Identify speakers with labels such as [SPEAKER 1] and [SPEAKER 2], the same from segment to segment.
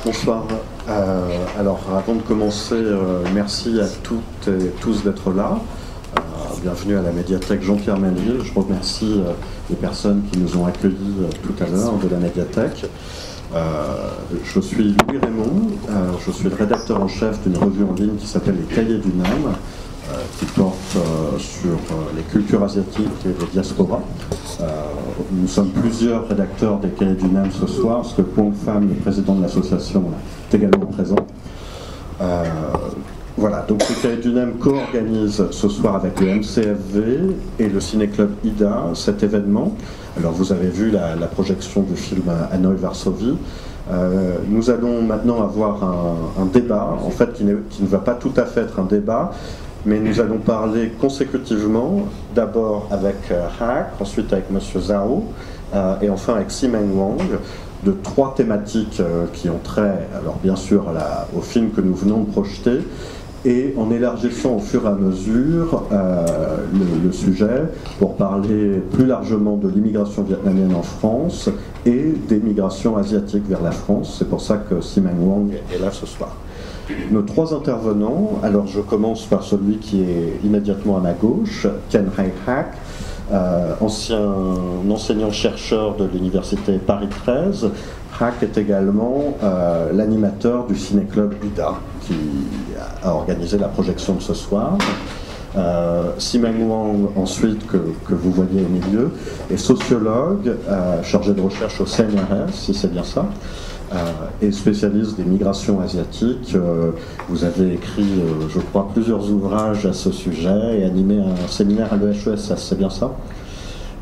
[SPEAKER 1] Bonsoir. Alors, avant de commencer, merci à toutes et tous d'être là. Bienvenue à la médiathèque Jean-Pierre Melville. Je remercie les personnes qui nous ont accueillis tout à l'heure de la médiathèque. Je suis Louis Raymond, je suis le rédacteur en chef d'une revue en ligne qui s'appelle Les Cahiers du NAM, qui porte sur les cultures asiatiques et les diasporas. Nous sommes plusieurs rédacteurs des Cahiers du NAM ce soir, parce que Pong Pham, le président de l'association, est également présent. Voilà, donc les Cahiers du NAM co-organise ce soir avec le MCFV et le Ciné-Club Ida cet événement. Alors vous avez vu la projection du film Hanoï Varsovie. Nous allons maintenant avoir un débat, en fait qui ne va pas tout à fait être un débat, mais nous allons parler consécutivement, d'abord avec Hack, ensuite avec M. Zhao, et enfin avec Ximeng Wang, de trois thématiques qui ont trait, alors bien sûr, au film que nous venons de projeter, et en élargissant au fur et à mesure le sujet pour parler plus largement de l'immigration vietnamienne en France et des migrations asiatiques vers la France. C'est pour ça que Ximeng Wang est là ce soir. Nos trois intervenants, alors je commence par celui qui est immédiatement à ma gauche, Ken Hai Hack, ancien enseignant-chercheur de l'université Paris 13. Hack est également l'animateur du Ciné-Club Ida, qui a organisé la projection de ce soir. Ximeng Wang, ensuite, que vous voyez au milieu, est sociologue, chargé de recherche au CNRS, si c'est bien ça, et spécialiste des migrations asiatiques. Vous avez écrit, je crois, plusieurs ouvrages à ce sujet et animé un séminaire à l'EHESS, c'est bien ça?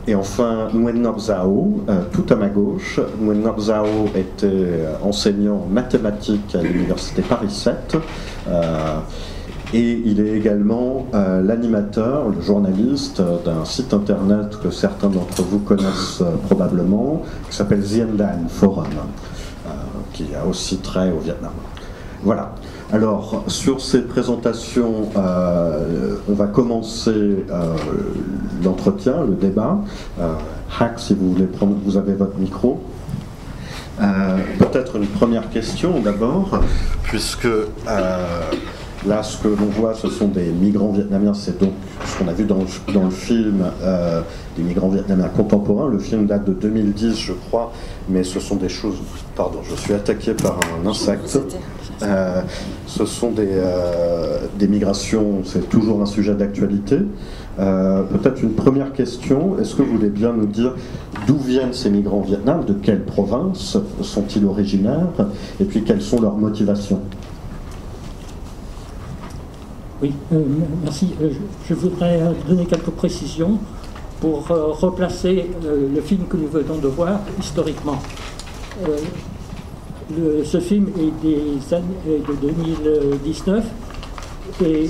[SPEAKER 1] Et enfin, Nguyen Ngoc Zhao, tout à ma gauche. Nguyen Ngoc Zhao était enseignant en mathématiques à l'université Paris 7. Et il est également l'animateur, le journaliste d'un site internet que certains d'entre vous connaissent probablement, qui s'appelle Dien Dan Forum, qui a aussi trait au Vietnam. Voilà. Alors, sur ces présentations, on va commencer l'entretien, le débat. Hack, si vous voulez prendre, vous avez votre micro. Peut-être une première question d'abord, puisque là, ce que l'on voit, ce sont des migrants vietnamiens. C'est donc ce qu'on a vu dans le film, des migrants vietnamiens contemporains. Le film date de 2010, je crois, mais ce sont des choses... Pardon, je suis attaqué par un insecte. Ce sont des migrations, c'est toujours un sujet d'actualité. Peut-être une première question, est-ce que vous voulez bien nous dire d'où viennent ces migrants au Vietnam, de quelle province sont-ils originaires, et puis quelles sont leurs motivations?
[SPEAKER 2] Oui, merci. Je voudrais donner quelques précisions pour replacer le film que nous venons de voir historiquement. Ce film est de 2019 et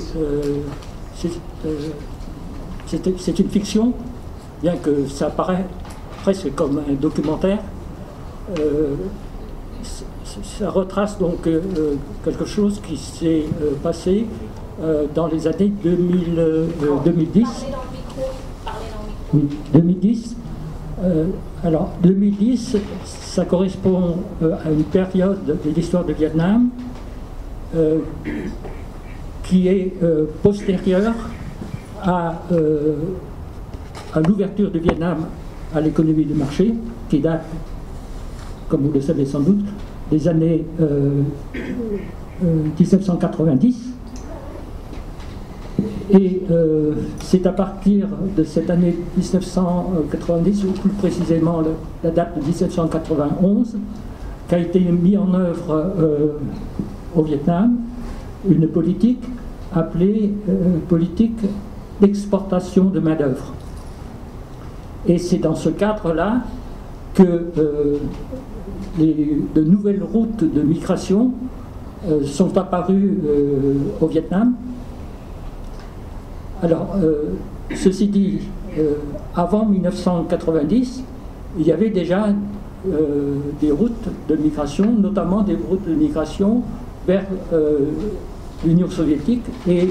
[SPEAKER 2] c'est une fiction, bien que ça paraît presque comme un documentaire. Ça retrace donc quelque chose qui s'est passé dans les années 2010. Oui, 2010. Alors, 2010, ça correspond à une période de l'histoire du Vietnam qui est postérieure à l'ouverture du Vietnam à l'économie de marché, qui date, comme vous le savez sans doute, des années 1990. Et c'est à partir de cette année 1990, ou plus précisément la date de 1991, qu'a été mis en œuvre au Vietnam une politique appelée politique d'exportation de main-d'œuvre. Et c'est dans ce cadre-là que de nouvelles routes de migration sont apparues au Vietnam. Alors, ceci dit, avant 1990, il y avait déjà des routes de migration, notamment des routes de migration vers l'Union soviétique et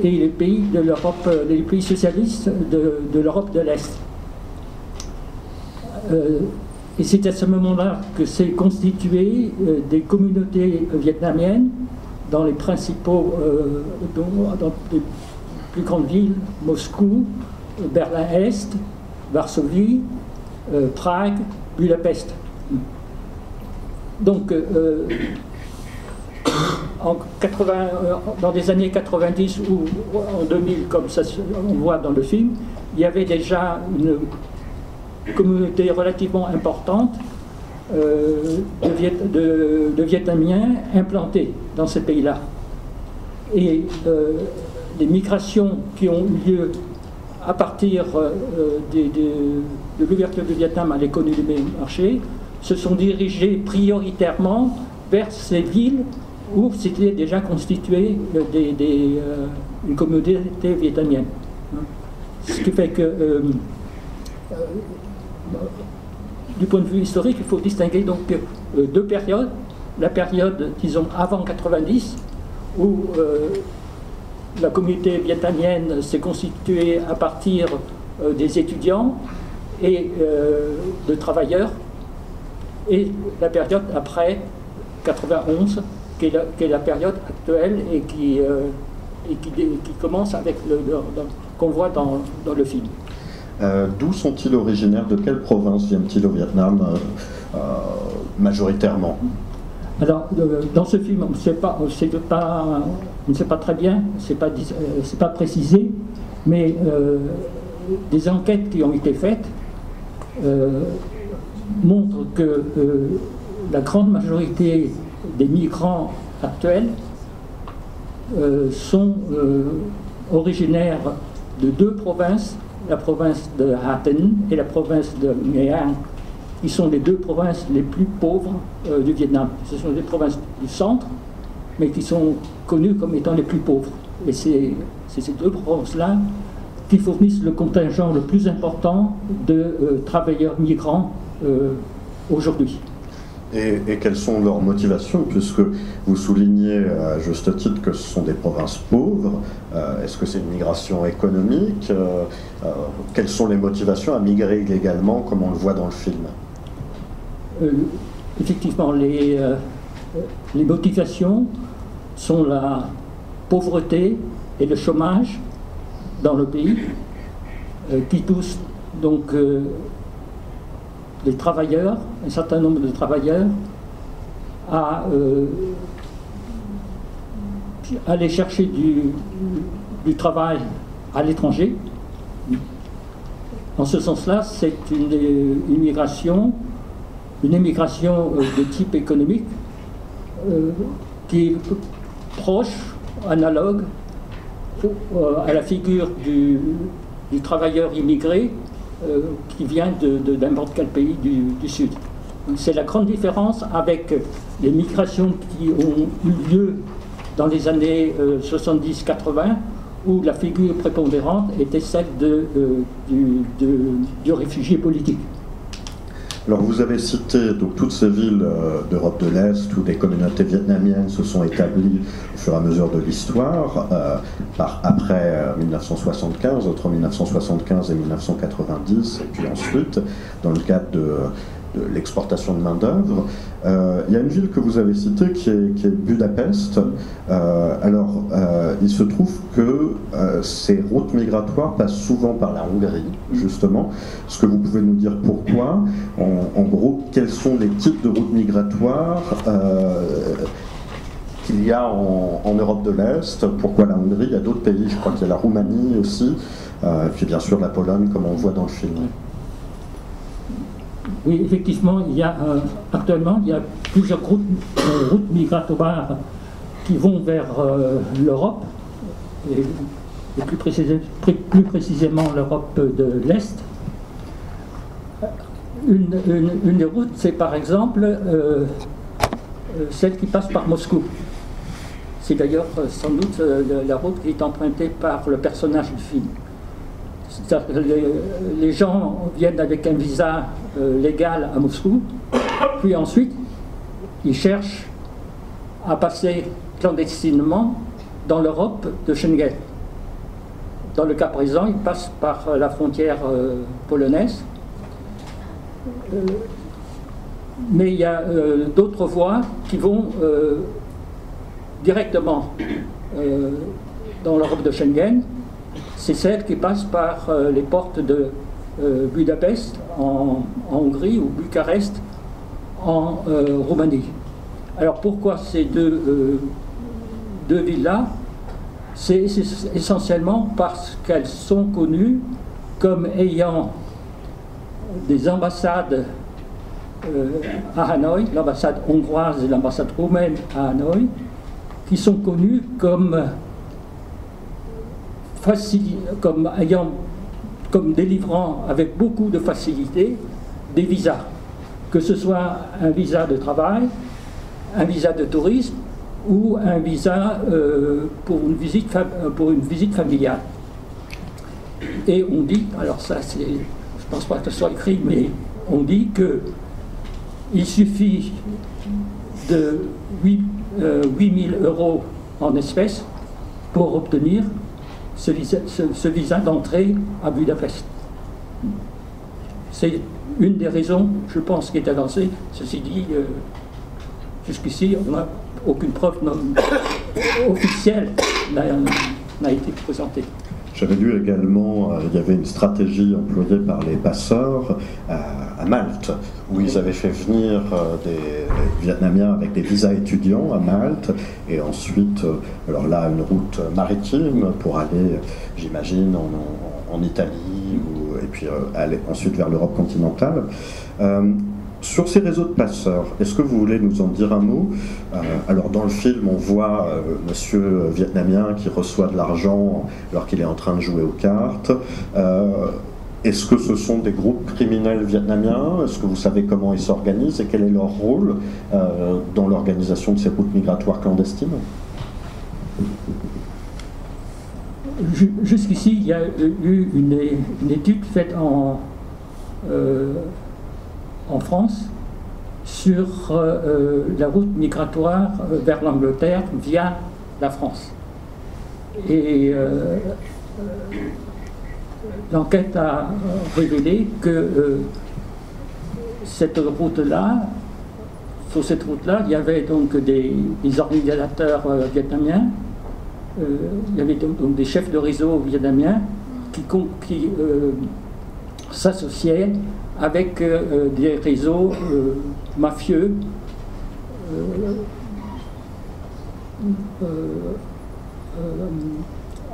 [SPEAKER 2] les pays de l'Europe, les pays socialistes de l'Europe de l'Est. Et c'est à ce moment-là que s'est constitué des communautés vietnamiennes dans les principaux, dans les plus grandes villes, Moscou, Berlin-Est, Varsovie, Prague, Budapest. Donc, dans les années 90 ou en 2000, comme ça on voit dans le film, il y avait déjà une communauté relativement importante de Vietnamiens implantés dans ces pays-là. Et les migrations qui ont eu lieu à partir de l'ouverture du Vietnam à l'économie du marché se sont dirigées prioritairement vers ces villes où s'était déjà constitué une communauté vietnamienne. Ce qui fait que, du point de vue historique, il faut distinguer donc deux périodes. La période, disons, avant 90, où la communauté vietnamienne s'est constituée à partir des étudiants et de travailleurs, et la période après 91, qui est la période actuelle et qui commence avec qu'on voit dans le film.
[SPEAKER 1] D'où sont-ils originaires? De quelle province viennent-ils au Vietnam majoritairement?
[SPEAKER 2] Alors, dans ce film, on ne sait pas très bien, c'est pas précisé, mais des enquêtes qui ont été faites montrent que la grande majorité des migrants actuels sont originaires de deux provinces, la province de Ha Tinh et la province de Nghệ An, qui sont les deux provinces les plus pauvres du Vietnam. Ce sont des provinces du centre, mais qui sont connues comme étant les plus pauvres. Et c'est ces deux provinces-là qui fournissent le contingent le plus important de travailleurs migrants aujourd'hui.
[SPEAKER 1] Et quelles sont leurs motivations, puisque vous soulignez à juste titre que ce sont des provinces pauvres? Est-ce que c'est une migration économique? Quelles sont les motivations à migrer illégalement, comme on le voit dans le film?
[SPEAKER 2] Effectivement, les motivations sont la pauvreté et le chômage dans le pays, qui poussent donc les travailleurs, un certain nombre de travailleurs, à aller chercher du travail à l'étranger. En ce sens-là, c'est une immigration de type économique qui est proche, analogue à la figure du travailleur immigré qui vient de n'importe quel pays du Sud. C'est la grande différence avec les migrations qui ont eu lieu dans les années 70-80, où la figure prépondérante était celle du réfugié politique.
[SPEAKER 1] Alors vous avez cité donc toutes ces villes d'Europe de l'Est où des communautés vietnamiennes se sont établies au fur et à mesure de l'histoire, après 1975, entre 1975 et 1990, et puis ensuite, dans le cadre de l'exportation de main-d'œuvre. Il y a une ville que vous avez citée qui est Budapest. Il se trouve que ces routes migratoires passent souvent par la Hongrie, justement. Est-ce que vous pouvez nous dire pourquoi? En gros, quels sont les types de routes migratoires qu'il y a en Europe de l'Est? Pourquoi la Hongrie? Il y a d'autres pays, je crois qu'il y a la Roumanie aussi, et puis bien sûr la Pologne, comme on le voit dans le film.
[SPEAKER 2] Oui, effectivement, actuellement, il y a plusieurs routes migratoires qui vont vers l'Europe, et plus précisément l'Europe de l'Est. Une des routes, c'est par exemple celle qui passe par Moscou. C'est d'ailleurs sans doute la route qui est empruntée par le personnage du film. Les gens viennent avec un visa légal à Moscou, puis ensuite ils cherchent à passer clandestinement dans l'Europe de Schengen. Dans le cas présent, ils passent par la frontière polonaise. Mais il y a d'autres voies qui vont directement dans l'Europe de Schengen. C'est celle qui passe par les portes de Budapest en Hongrie ou Bucarest en Roumanie. Alors pourquoi ces deux villes-là? C'est essentiellement parce qu'elles sont connues comme ayant des ambassades à Hanoï, l'ambassade hongroise et l'ambassade roumaine à Hanoï, qui sont connues comme délivrant avec beaucoup de facilité des visas, que ce soit un visa de travail, un visa de tourisme ou un visa pour une visite familiale. Et on dit, alors ça c'est, je pense pas que ce soit écrit, mais on dit que il suffit de 8 000 € en espèces pour obtenir ce visa d'entrée à Budapest. C'est une des raisons, je pense, qui est avancée. Ceci dit, jusqu'ici, on n'a aucune preuve officielle n'a été présentée.
[SPEAKER 1] J'avais lu également, il y avait une stratégie employée par les passeurs à Malte, où ils avaient fait venir des Vietnamiens avec des visas étudiants à Malte, et ensuite, alors là, une route maritime pour aller, j'imagine, en Italie, et puis aller ensuite vers l'Europe continentale. Sur ces réseaux de passeurs, est-ce que vous voulez nous en dire un mot? Alors dans le film, on voit monsieur vietnamien qui reçoit de l'argent alors qu'il est en train de jouer aux cartes. Est-ce que ce sont des groupes criminels vietnamiens? Est-ce que vous savez comment ils s'organisent et quel est leur rôle dans l'organisation de ces routes migratoires clandestines?
[SPEAKER 2] Jusqu'ici, il y a eu une étude faite en France sur la route migratoire vers l'Angleterre via la France. Et l'enquête a révélé que cette route-là, sur cette route-là, il y avait donc des organisateurs vietnamiens, il y avait donc des chefs de réseau vietnamiens qui s'associaient avec des réseaux mafieux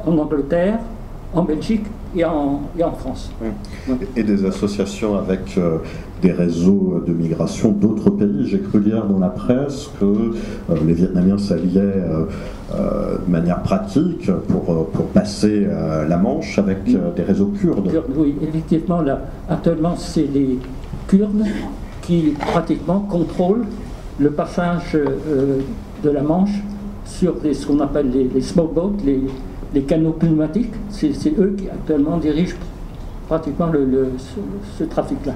[SPEAKER 2] en Angleterre, en Belgique et en France.
[SPEAKER 1] Et des associations avec des réseaux de migration d'autres pays. J'ai cru lire dans la presse que les Vietnamiens s'alliaient de manière pratique pour passer la Manche avec des réseaux kurdes.
[SPEAKER 2] Oui, effectivement, là, actuellement, c'est les Kurdes qui pratiquement contrôlent le passage de la Manche sur ce qu'on appelle les small boats, les canaux pneumatiques. C'est eux qui actuellement dirigent pratiquement ce trafic-là.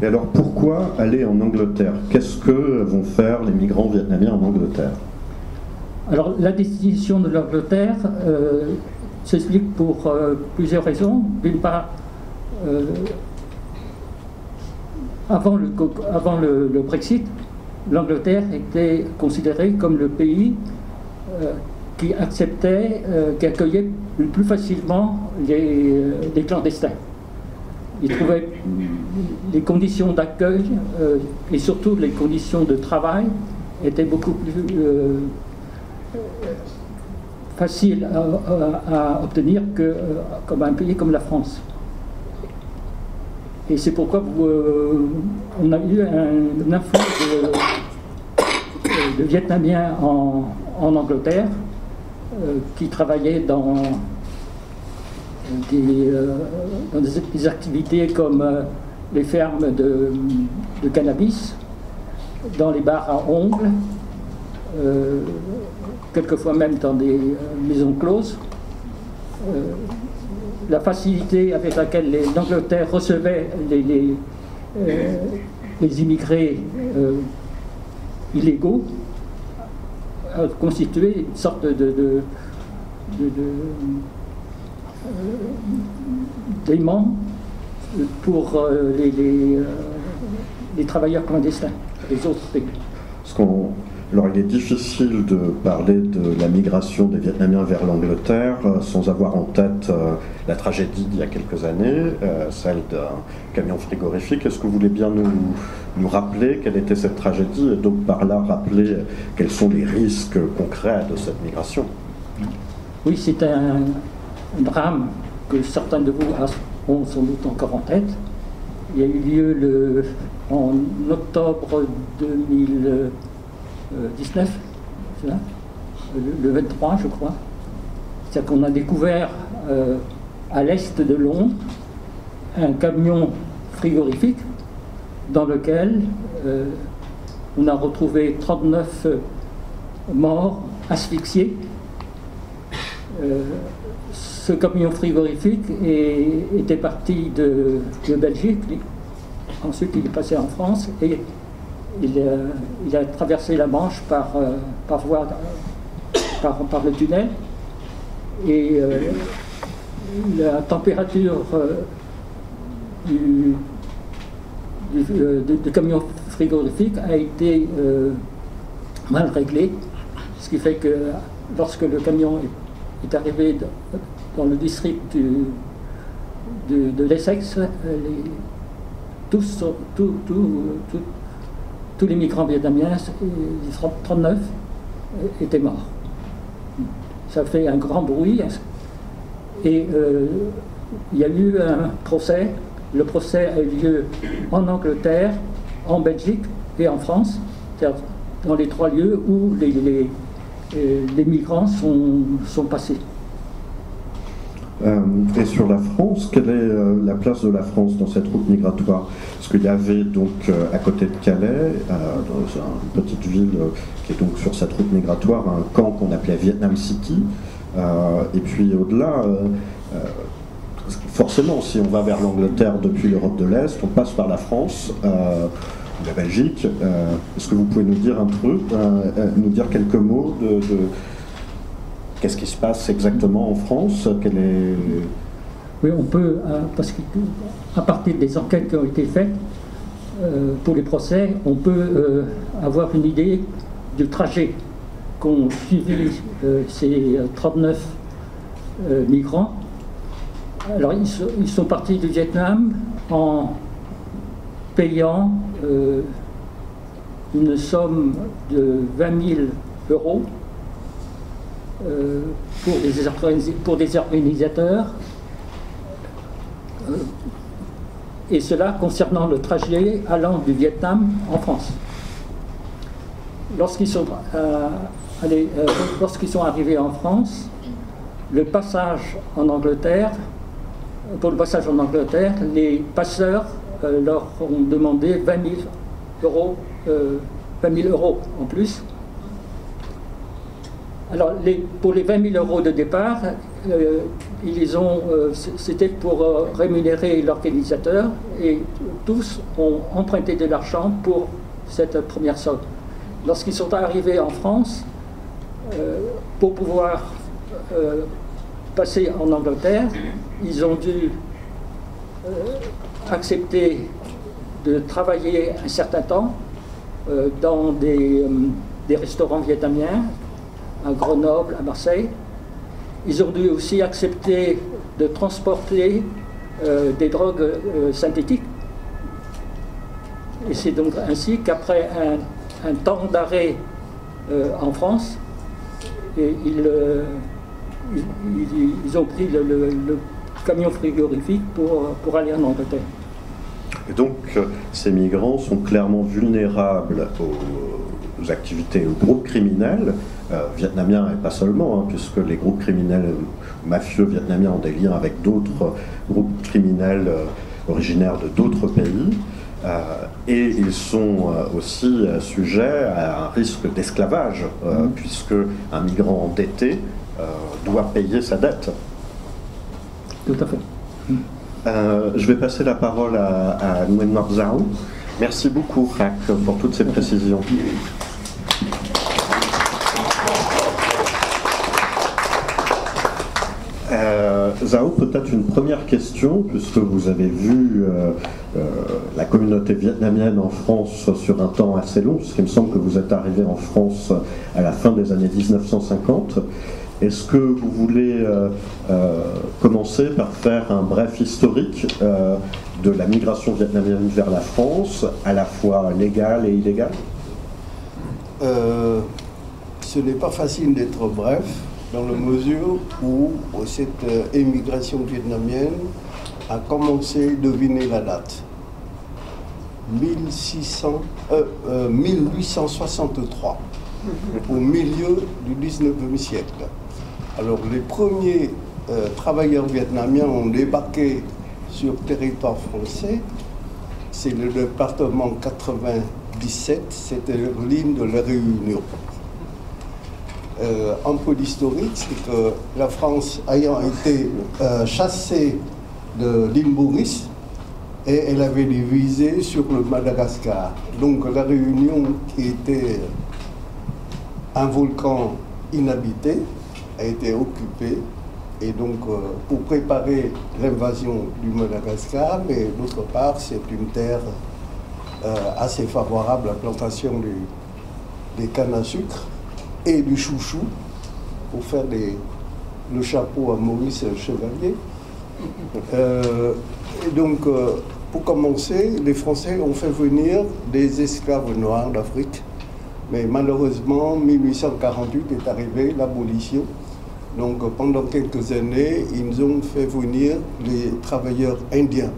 [SPEAKER 1] Et alors pourquoi aller en Angleterre? Qu'est-ce que vont faire les migrants vietnamiens en Angleterre? Alors
[SPEAKER 2] la décision de l'Angleterre s'explique pour plusieurs raisons. D'une part, avant le Brexit, l'Angleterre était considérée comme le pays qui accueillait le plus facilement les clandestins. Ils trouvaient les conditions d'accueil et surtout les conditions de travail étaient beaucoup plus faciles à obtenir que comme un pays comme la France. Et c'est pourquoi on a eu un influx de Vietnamiens en Angleterre qui travaillaient dans des activités comme les fermes de cannabis, dans les bars à ongles, quelquefois même dans des maisons closes. La facilité avec laquelle l'Angleterre recevait les immigrés illégaux a constitué une sorte d'aimant pour les travailleurs clandestins. les autres pays.
[SPEAKER 1] Alors il est difficile de parler de la migration des Vietnamiens vers l'Angleterre sans avoir en tête la tragédie d'il y a quelques années, celle d'un camion frigorifique. Est-ce que vous voulez bien nous rappeler quelle était cette tragédie et donc par là rappeler quels sont les risques concrets de cette migration?
[SPEAKER 2] Oui, c'est un drame que certains de vous ont sans doute encore en tête. Il y a eu lieu en octobre 2019, c'est ça, le 23 je crois. C'est-à-dire qu'on a découvert à l'est de Londres un camion frigorifique dans lequel on a retrouvé 39 morts asphyxiés. Ce camion frigorifique était parti de Belgique, ensuite il est passé en France et il a traversé la Manche par le tunnel. Et la température du camion frigorifique a été mal réglée, ce qui fait que lorsque le camion est arrivé dans le district de l'Essex, tous les migrants vietnamiens, 39, étaient morts. Ça fait un grand bruit et il y a eu un procès. Le procès a eu lieu en Angleterre, en Belgique et en France, c'est-à-dire dans les trois lieux où les migrants sont passés.
[SPEAKER 1] Et sur la France, quelle est la place de la France dans cette route migratoire? Parce qu'il y avait donc à côté de Calais, dans une petite ville qui est donc sur cette route migratoire, un camp qu'on appelait Vietnam City. Et puis au-delà, forcément, si on va vers l'Angleterre depuis l'Europe de l'Est, on passe par la France, la Belgique. Est-ce que vous pouvez nous dire un truc, nous dire quelques mots de qu'est-ce qui se passe exactement en France?
[SPEAKER 2] Oui, on peut, parce qu'à partir des enquêtes qui ont été faites pour les procès, on peut avoir une idée du trajet qu'ont suivi ces 39 migrants. Alors, ils sont partis du Vietnam en payant une somme de 20 000 euros pour des organisateurs, et cela concernant le trajet allant du Vietnam en France. Lorsqu'ils sont arrivés en France, pour le passage en Angleterre, les passeurs leur ont demandé 20 000 euros en plus. Alors, pour les 20 000 euros de départ, c'était pour rémunérer l'organisateur, et tous ont emprunté de l'argent pour cette première somme. Lorsqu'ils sont arrivés en France, pour pouvoir passer en Angleterre, ils ont dû accepter de travailler un certain temps dans des restaurants vietnamiens, à Grenoble, à Marseille. Ils ont dû aussi accepter de transporter des drogues synthétiques. Et c'est donc ainsi qu'après un temps d'arrêt en France, ils ont pris le camion frigorifique pour aller en Angleterre.
[SPEAKER 1] Et donc, ces migrants sont clairement vulnérables aux activités, aux groupes criminels vietnamiens, et pas seulement, hein, puisque les groupes criminels mafieux vietnamiens ont des liens avec d'autres groupes criminels originaires de d'autres pays, et ils sont aussi sujets à un risque d'esclavage, puisque un migrant endetté doit payer sa dette.
[SPEAKER 2] Tout à fait.
[SPEAKER 1] Je vais passer la parole à Nguyen Ngoc Giao. Merci beaucoup, Rac, pour toutes ces précisions. Zhao, peut-être une première question, puisque vous avez vu la communauté vietnamienne en France sur un temps assez long, puisqu'il me semble que vous êtes arrivé en France à la fin des années 1950. Est-ce que vous voulez commencer par faire un bref historique de la migration vietnamienne vers la France, à la fois légale et illégale?
[SPEAKER 3] Ce n'est pas facile d'être bref, dans la mesure où cette émigration vietnamienne a commencé, devinez la date, 1863, au milieu du 19e siècle. Alors les premiers travailleurs vietnamiens ont débarqué sur territoire français, c'est le département 97, c'était l'île de la Réunion. Un peu d'historique, c'est que la France ayant été chassée de l'île Maurice, et elle avait des visées sur le Madagascar. Donc la Réunion, qui était un volcan inhabité, a été occupée, et donc pour préparer l'invasion du Madagascar, mais d'autre part c'est une terre assez favorable à la plantation des cannes à sucre et du chouchou pour faire le chapeau à Maurice Chevalier. Et donc, pour commencer, les Français ont fait venir des esclaves noirs d'Afrique. Mais malheureusement, 1848 est arrivé, l'abolition. Donc, pendant quelques années, ils ont fait venir les travailleurs indiens.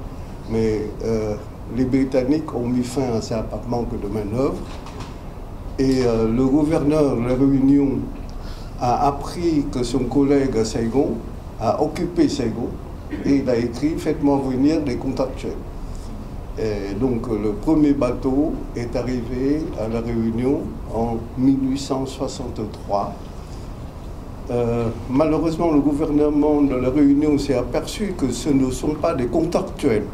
[SPEAKER 3] Mais les Britanniques ont mis fin à ça par manque de main-d'œuvre. Et le gouverneur de la Réunion a appris que son collègue à Saigon a occupé Saigon et il a écrit « Faites-moi venir des contractuels ». Et donc le premier bateau est arrivé à la Réunion en 1863. Malheureusement, le gouvernement de la Réunion s'est aperçu que ce ne sont pas des contractuels,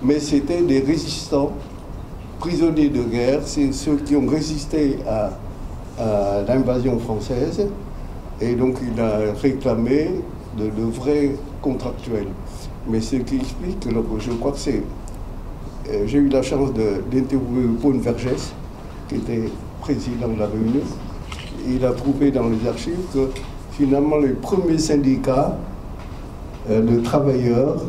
[SPEAKER 3] mais c'était des résistants, prisonniers de guerre, c'est ceux qui ont résisté à l'invasion française, et donc il a réclamé de vrais contractuels. Mais ce qui explique, je crois que c'est... J'ai eu la chance d'interviewer Paul Vergès, qui était président de la Réunion. Il a trouvé dans les archives que finalement les premiers syndicats de travailleurs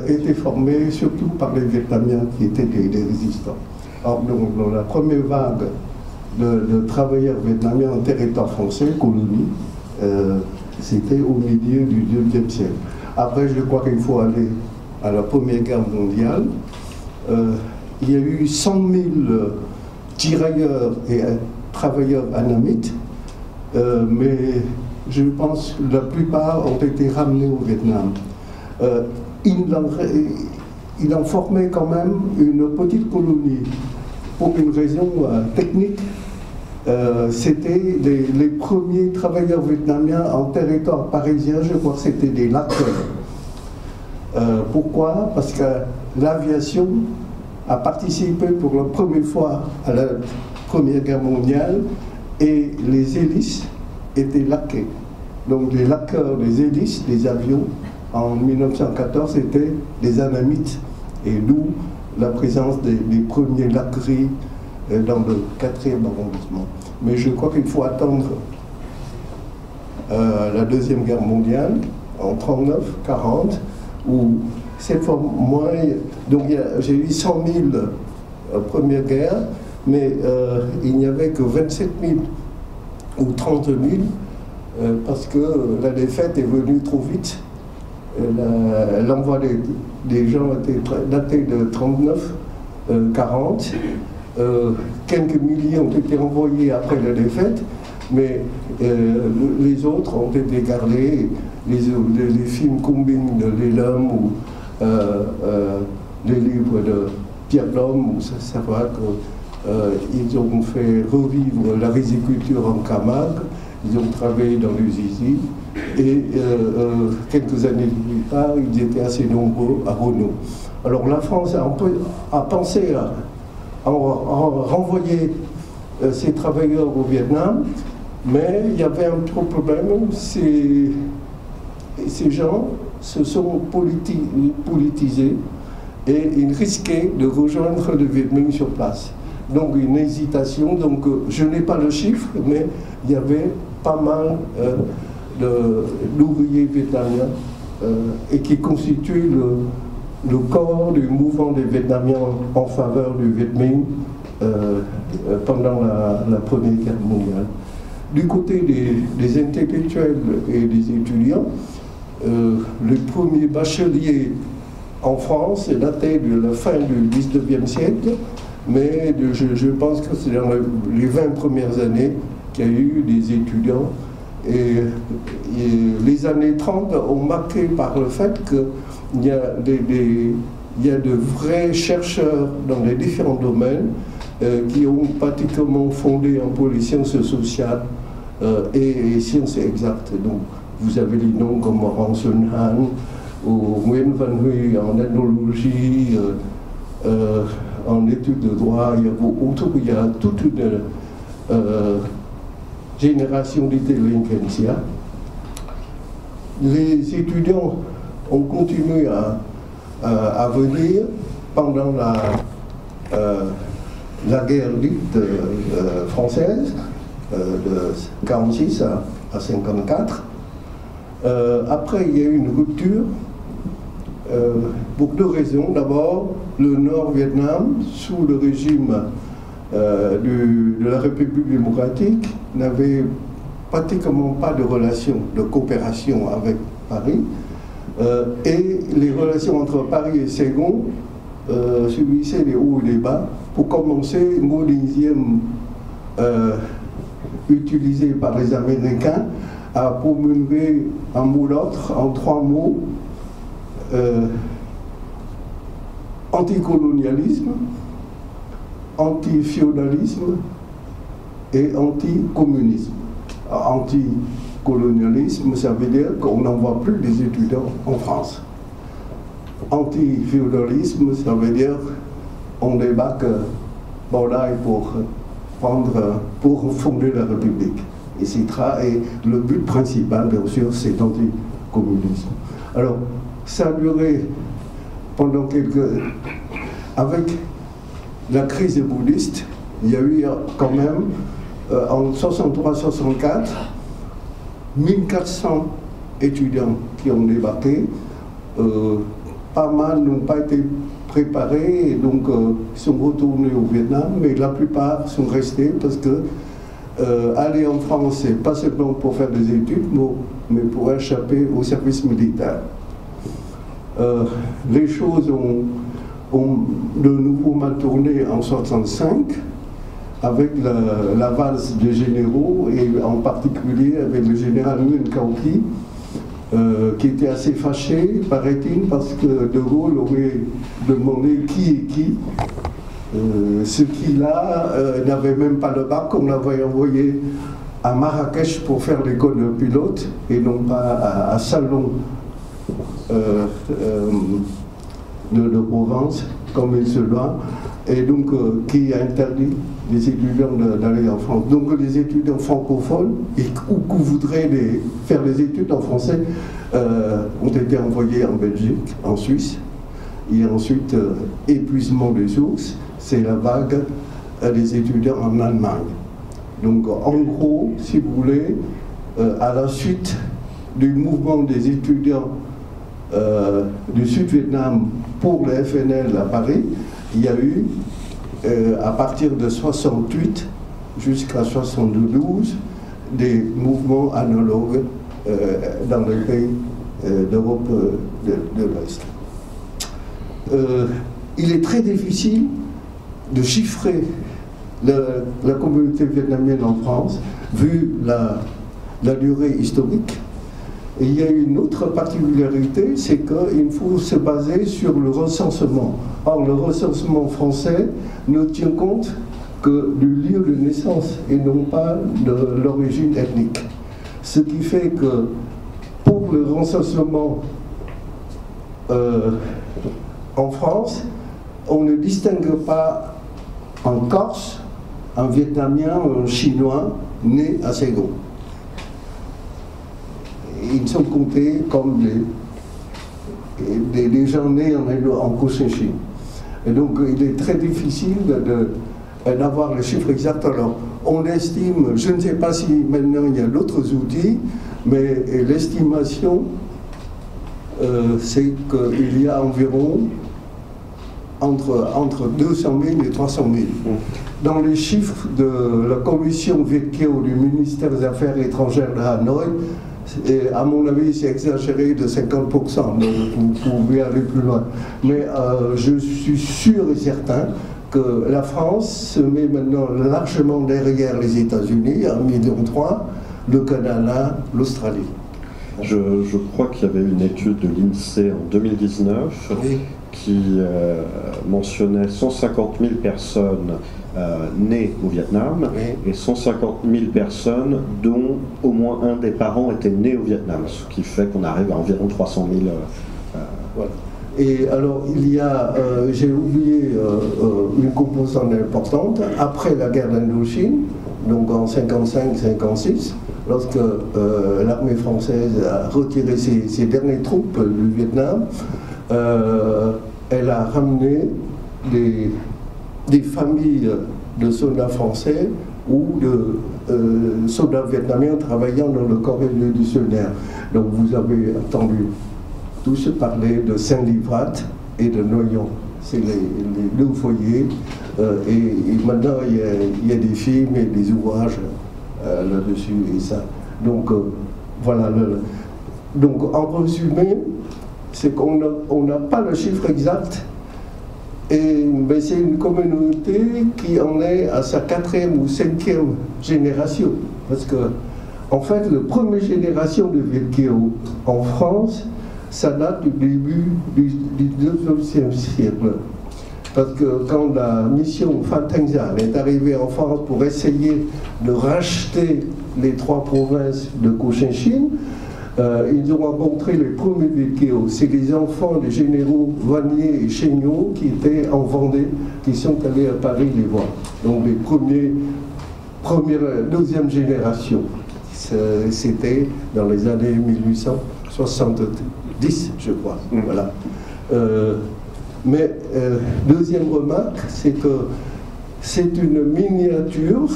[SPEAKER 3] étaient formés surtout par les Vietnamiens qui étaient des résistants. Alors, donc, dans la première vague de travailleurs vietnamiens en territoire français, colonie, c'était au milieu du XIIe siècle. Après, je crois qu'il faut aller à la Première Guerre mondiale. Il y a eu 100 000 tirailleurs et travailleurs annamites, mais je pense que la plupart ont été ramenés au Vietnam. Il en formait quand même une petite colonie. Pour une raison technique, c'était les premiers travailleurs vietnamiens en territoire parisien, je crois que c'était des laqueurs. Pourquoi? Parce que l'aviation a participé pour la première fois à la Première Guerre mondiale et les hélices étaient laquées. Donc les laqueurs des hélices, des avions, en 1914, étaient des annamites, et d'où la présence des premiers laqueries dans le 4e arrondissement. Mais je crois qu'il faut attendre la Deuxième Guerre mondiale, en 1939-1940, où cette fois moins... Donc j'ai eu 100 000 Première Guerre, mais il n'y avait que 27 000 ou 30 000, parce que la défaite est venue trop vite. L'envoi des gens était daté de 39-40. Quelques milliers ont été envoyés après la défaite, mais les autres ont été gardés. Les films combinent de l'Elam ou les livres de Pierre Lhomme, où ça voit qu'ils ont fait revivre la riziculture en Camargue, ils ont travaillé dans les usines, et quelques années plus tard, ils étaient assez nombreux à Renault. Alors la France a pensé à renvoyer ces travailleurs au Vietnam, mais il y avait un gros problème, c'est Et ces gens se sont politisés et ils risquaient de rejoindre le Viet Minh sur place. Donc une hésitation, donc je n'ai pas le chiffre, mais il y avait pas mal d'ouvriers vietnamiens et qui constituent le corps du mouvement des Vietnamiens en faveur du Viet Minh pendant la Première Guerre mondiale. Du côté des intellectuels et des étudiants, le premier bachelier en France datait de la fin du 19e siècle, mais je pense que c'est dans les 20 premières années qu'il y a eu des étudiants. Et les années 30 ont marqué par le fait qu'il y a de vrais chercheurs dans les différents domaines qui ont pratiquement fondé un peu les sciences sociales et sciences exactes. Donc, vous avez des noms comme Hoàng Xuân Han ou Nguyễn Văn Huy en ethnologie, en études de droit. Il y a toute une génération d'intelligentsia. Les étudiants ont continué à venir pendant la guerre dite française de 46 à 54. Après, il y a eu une rupture pour deux raisons. D'abord, le Nord-Vietnam, sous le régime de la République démocratique, n'avait pratiquement pas de relation de coopération avec Paris. Et les relations entre Paris et Saigon subissaient des hauts et des bas. Pour commencer, le mot dixième utilisé par les Américains a promulgué un mot d'ordre en trois mots: anticolonialisme, anti-féodalisme et anti-communisme. Anti-colonialisme, ça veut dire qu'on n'envoie plus des étudiants en France. Anti-féodalisme, ça veut dire on débarque Bordaille pour fonder la République, etc. Et le but principal, bien sûr, c'est l'anticommunisme. Alors, ça a duré pendant avec la crise bouddhiste, il y a eu quand même, en 63-64, 1400 étudiants qui ont débarqué. Pas mal n'ont pas été préparés et donc sont retournés au Vietnam, mais la plupart sont restés parce que aller en France, c'est pas seulement pour faire des études, mais pour échapper au service militaire. Les choses ont de nouveau mal tourné en 65 avec la valse des généraux et en particulier avec le général Nguyen Cao Ky qui était assez fâché, paraît-il, parce que De Gaulle aurait demandé qui est qui. Ce qui-là n'avait même pas le bac, on l'avait envoyé à Marrakech pour faire l'école de pilote et non pas à Salon de Provence, comme il se doit, et donc qui a interdit les étudiants d'aller en France. Donc les étudiants francophones, ou qui voudraient faire des études en français, ont été envoyés en Belgique, en Suisse, et ensuite, épuisement des sources, c'est la vague des étudiants en Allemagne. Donc en gros, si vous voulez, à la suite du mouvement des étudiants du Sud-Vietnam pour le FNL à Paris, il y a eu, à partir de 68 jusqu'à 72, des mouvements analogues dans les pays d'Europe de l'Est. Il est très difficile de chiffrer la communauté vietnamienne en France, vu la durée historique. Et il y a une autre particularité, c'est qu'il faut se baser sur le recensement. Or, le recensement français ne tient compte que du lieu de naissance et non pas de l'origine ethnique. Ce qui fait que pour le recensement en France, on ne distingue pas un Corse, un Vietnamien ou un Chinois né à Saigon. ils sont comptés comme des gens nés en Cochinchine. Et donc il est très difficile d'avoir le chiffre exact. Alors on estime, je ne sais pas si maintenant il y a d'autres outils, mais l'estimation, c'est qu'il y a environ entre 200 000 et 300 000. Dans les chiffres de la commission Vecchio du ministère des Affaires étrangères de Hanoï, et à mon avis, c'est exagéré de 50%, donc vous pouvez aller plus loin. Mais je suis sûr et certain que la France se met maintenant largement derrière les États-Unis, 1,3 million, le Canada, l'Australie.
[SPEAKER 1] Je crois qu'il y avait une étude de l'INSEE en 2019
[SPEAKER 3] oui.
[SPEAKER 1] qui mentionnait 150 000 personnes nées au Vietnam
[SPEAKER 3] oui.
[SPEAKER 1] et 150 000 personnes dont au moins un des parents était né au Vietnam, ce qui fait qu'on arrive à environ 300 000.
[SPEAKER 3] Voilà. Et alors, il y a, j'ai oublié une composante importante, après la guerre d'Indochine, donc en 55-56, lorsque l'armée française a retiré ses dernières troupes du Vietnam, elle a ramené des familles de soldats français ou de soldats vietnamiens travaillant dans le corps révolutionnaire. Donc vous avez entendu tous parler de Saint-Livrate et de Noyon. C'est les deux foyers. Et maintenant, il y a des films et des ouvrages là-dessus et ça. Donc, voilà. Donc, en résumé, c'est qu'on n'a pas le chiffre exact. Mais c'est une communauté qui en est à sa 4e ou 5e génération. Parce que, en fait, la première génération de Vecchio en France, ça date du début du 19e siècle. Parce que quand la mission Phan Thanh est arrivée en France pour essayer de racheter les 3 provinces de Cochinchine, ils ont rencontré les premiers Vecchio. C'est les enfants des généraux Vanier et Chéniaud qui étaient en Vendée, qui sont allés à Paris les voir. Donc les deuxième génération. C'était dans les années 1870, je crois. Voilà. Mais deuxième remarque, c'est que c'est une miniature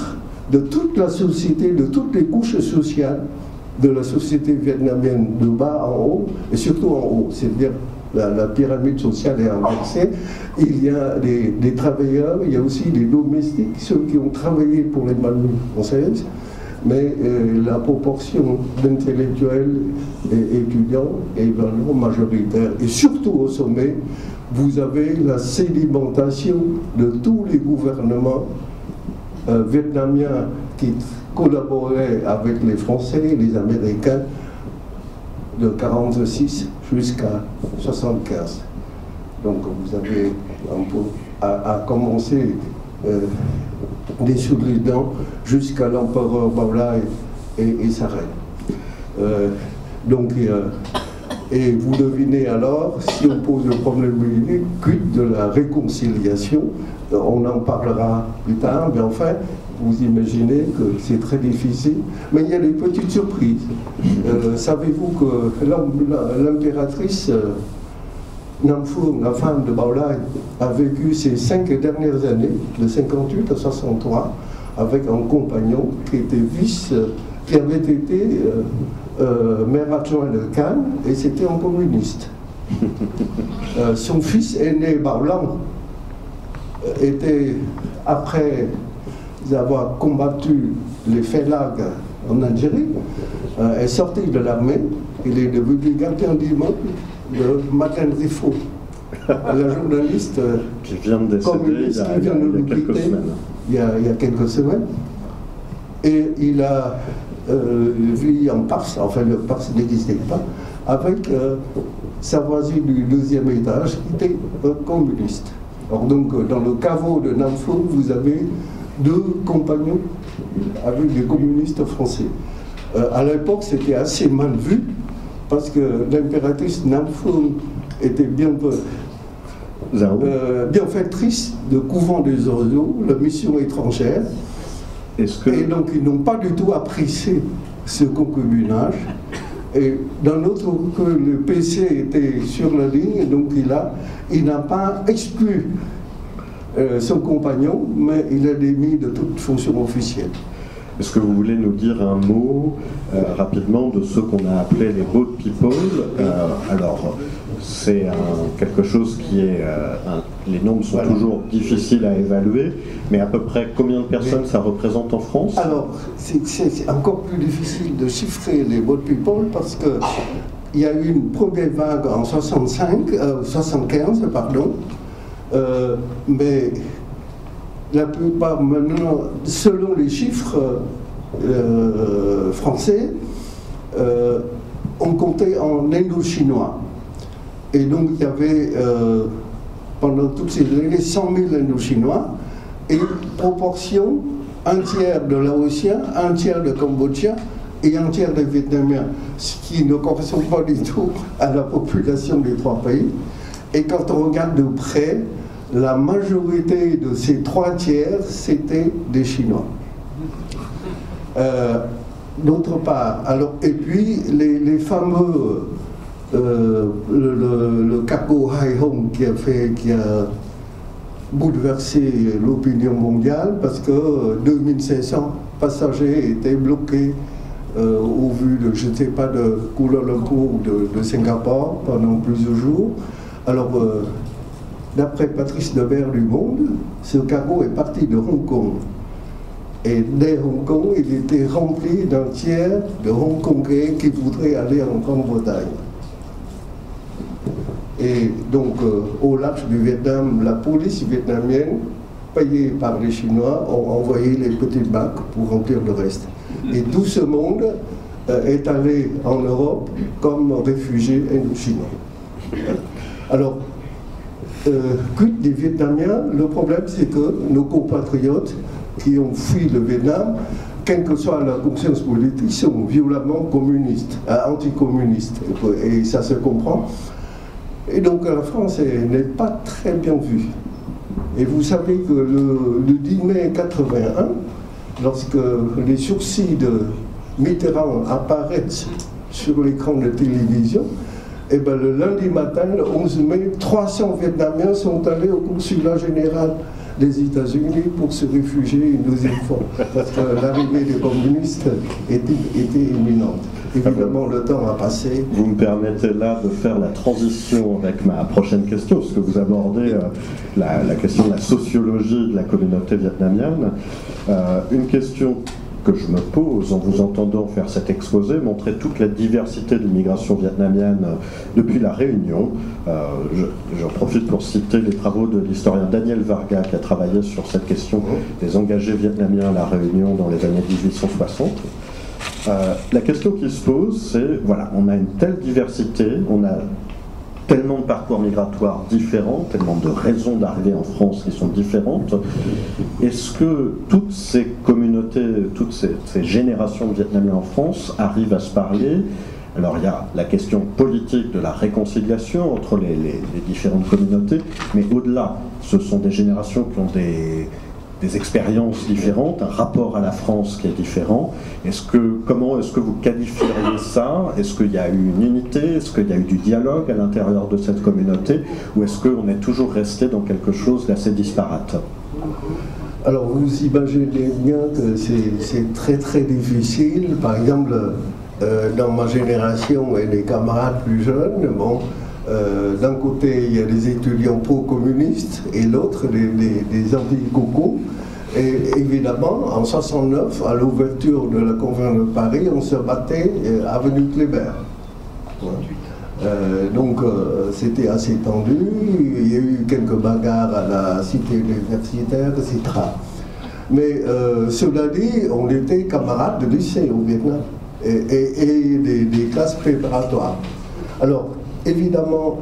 [SPEAKER 3] de toute la société, de toutes les couches sociales de la société vietnamienne, de bas en haut, et surtout en haut, c'est-à-dire la pyramide sociale est inversée. Il y a des travailleurs, il y a aussi des domestiques, ceux qui ont travaillé pour les maladies françaises, mais la proportion d'intellectuels et étudiants est vraiment majoritaire. Et surtout au sommet, vous avez la sédimentation de tous les gouvernements vietnamiens qui collaboraient avec les Français et les Américains de 1946 jusqu'à 1975. Donc vous avez un peu à commencer des sous-lieutenants jusqu'à l'empereur Baolai et sa reine. Et vous devinez alors, si on pose le problème politique, quid de la réconciliation, on en parlera plus tard, mais enfin, vous imaginez que c'est très difficile. Mais il y a des petites surprises. Savez-vous que l'impératrice Nam Phuong, la femme de Baolai, a vécu ses 5 dernières années, de 58 à 63, avec un compagnon qui avait été maire adjoint de Cannes, et c'était un communiste. Son fils aîné, Baolang, était, après avoir combattu les Félags en Algérie, est sorti de l'armée. Il est devenu gardien d'immeuble de Madeleine Riffaut, la journaliste
[SPEAKER 1] qui vient de décéder
[SPEAKER 3] il y a quelques semaines. Et il a vu en Pars, enfin le Pars n'existait pas, avec sa voisine du 2e étage qui était communiste. Alors donc dans le caveau de Nam Phuong, vous avez 2 compagnons avec des communistes français. À l'époque, c'était assez mal vu parce que l'impératrice Nam Phuong était bienfaitrice de couvent des oiseaux, la mission étrangère. Et donc ils n'ont pas du tout apprécié ce concubinage. Et d'un autre que le PC était sur la ligne, donc il n'a pas exclu son compagnon, mais il a démis de toute fonction officielle.
[SPEAKER 1] Est-ce que vous voulez nous dire un mot rapidement de ce qu'on a appelé les boat people? Alors, c'est quelque chose qui est... les nombres sont toujours difficiles à évaluer, mais à peu près combien de personnes ça représente en France?
[SPEAKER 3] Alors, c'est encore plus difficile de chiffrer les boat people parce qu'il y a eu une première vague en 75, pardon, mais la plupart maintenant, selon les chiffres français, on comptait en indo-chinois. Et donc il y avait pendant toutes ces années 100 000 indo-chinois et une proportion, un tiers de Laotiens, un tiers de Cambodgiens et un tiers de Vietnamiens, ce qui ne correspond pas du tout à la population des trois pays. Et quand on regarde de près, la majorité de ces trois tiers, c'était des Chinois. D'autre part, alors, et puis les fameux, le cargo Hai Hong qui a bouleversé l'opinion mondiale parce que 2500 passagers étaient bloqués au vu de, je ne sais pas, de Kuala Lumpur ou de Singapour pendant plusieurs jours. Alors, d'après Patrice Devers du Monde, ce cargo est parti de Hong Kong. Et dès Hong Kong, il était rempli d'un tiers de Hongkongais qui voudraient aller en Grande-Bretagne. Et donc, au large du Vietnam, la police vietnamienne, payée par les Chinois, ont envoyé les petits bacs pour remplir le reste. Et tout ce monde est allé en Europe comme réfugié indo-chinois. Alors, quid des Vietnamiens? Le problème, c'est que nos compatriotes qui ont fui le Vietnam, quelle que soit leur conscience politique, sont violemment communistes, anticommunistes. Et ça se comprend. Et donc la France n'est pas très bien vue. Et vous savez que le 10 mai 81, lorsque les sourcils de Mitterrand apparaissent sur l'écran de télévision, et bien le lundi matin, le 11 mai, 300 Vietnamiens sont allés au consulat général des États-Unis pour se réfugier une deuxième fois, parce que l'arrivée des communistes était imminente. Évidemment, le temps a passé.
[SPEAKER 1] Vous me permettez là de faire la transition avec ma prochaine question, parce que vous abordez la question de la sociologie de la communauté vietnamienne. Une question que je me pose en vous entendant faire cet exposé, montrer toute la diversité de l'immigration vietnamienne depuis la Réunion. J'en profite pour citer les travaux de l'historien Daniel Varga qui a travaillé sur cette question des engagés vietnamiens à la Réunion dans les années 1860. La question qui se pose, c'est, voilà, on a une telle diversité, on a tellement de parcours migratoires différents, tellement de raisons d'arriver en France qui sont différentes. Est-ce que toutes ces communautés, toutes ces générations de Vietnamiens en France arrivent à se parler? Alors il y a la question politique de la réconciliation entre les différentes communautés, mais au-delà, ce sont des générations qui ont des expériences différentes, un rapport à la France qui est différent. Comment est-ce que vous qualifieriez ça? Est-ce qu'il y a eu une unité? Est-ce qu'il y a eu du dialogue à l'intérieur de cette communauté? Ou est-ce qu'on est toujours resté dans quelque chose d'assez disparate?
[SPEAKER 3] Alors vous imaginez bien que c'est très très difficile. Par exemple, dans ma génération et les camarades plus jeunes, bon, d'un côté, il y a des étudiants pro-communistes et l'autre, des anti-cocos. Et évidemment, en 69, à l'ouverture de la Conférence de Paris, on se battait avenue Kléber. Donc, c'était assez tendu. Il y a eu quelques bagarres à la cité universitaire, etc. Mais cela dit, on était camarades de lycée au Vietnam et des classes préparatoires. Alors, évidemment,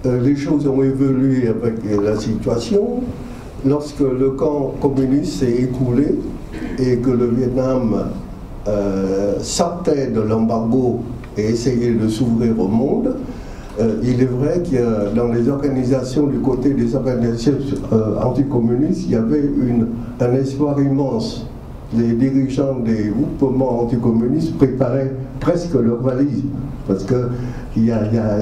[SPEAKER 3] les choses ont évolué avec la situation. Lorsque le camp communiste s'est écoulé et que le Vietnam sortait de l'embargo et essayait de s'ouvrir au monde, il est vrai que dans les organisations, du côté des organisations anticommunistes, il y avait un espoir immense les dirigeants des groupements anticommunistes préparaient presque leurs valises. Parce que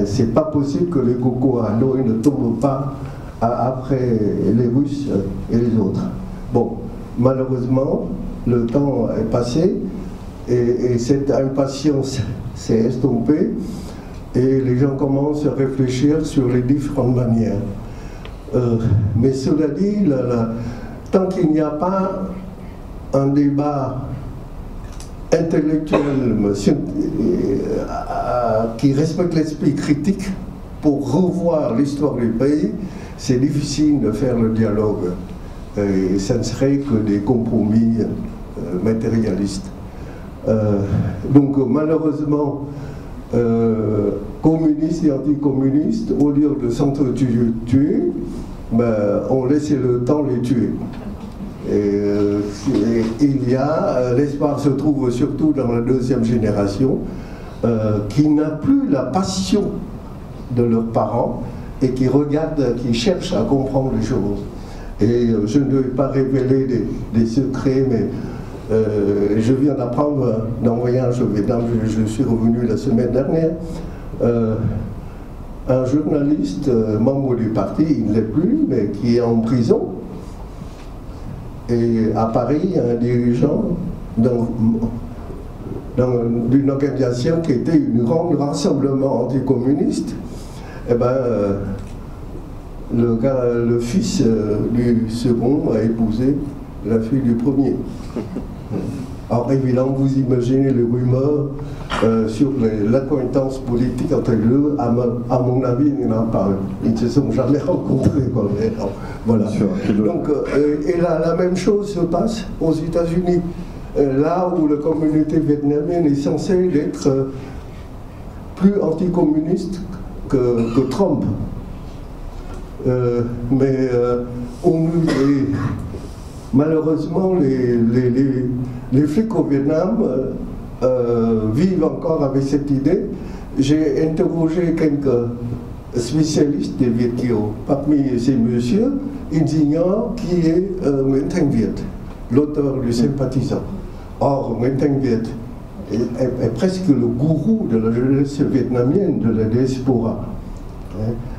[SPEAKER 3] c'est pas possible que les cocos à Hanoï ne tombent pas après les Russes et les autres. Bon, malheureusement, le temps est passé et cette impatience s'est estompée et les gens commencent à réfléchir sur les différentes manières. Mais cela dit, tant qu'il n'y a pas un débat intellectuel qui respecte l'esprit critique pour revoir l'histoire du pays, c'est difficile de faire le dialogue. Et ça ne serait que des compromis matérialistes. Donc malheureusement, communistes et anticommunistes, au lieu de s'entretuer, on laissé le temps les tuer. L'espoir se trouve surtout dans la deuxième génération qui n'a plus la passion de leurs parents et qui regarde, qui cherche à comprendre les choses. Et je ne vais pas révéler des secrets, mais je viens d'apprendre d'un voyage au Vietnam, je suis revenu la semaine dernière, un journaliste, membre du parti, il ne l'est plus, mais qui est en prison. Et à Paris, un dirigeant d'une organisation qui était un grand rassemblement anticommuniste, eh ben, le fils du second a épousé la fille du premier. Alors évidemment, vous imaginez les rumeurs sur l'acquaintance politique entre les deux. À mon avis, ils ne se sont jamais rencontrés. Voilà. Donc, et la même chose se passe aux États-Unis, là où la communauté vietnamienne est censée être plus anticommuniste que Trump. Mais malheureusement, les flics au Vietnam vivent encore avec cette idée. J'ai interrogé quelques spécialistes des Viet Kieu. Parmi ces messieurs, ils ignorent qui est Nguyễn Thanh Việt, l'auteur du sympathisant. Or, Nguyễn Thanh Việt est presque le gourou de la jeunesse vietnamienne, de la diaspora.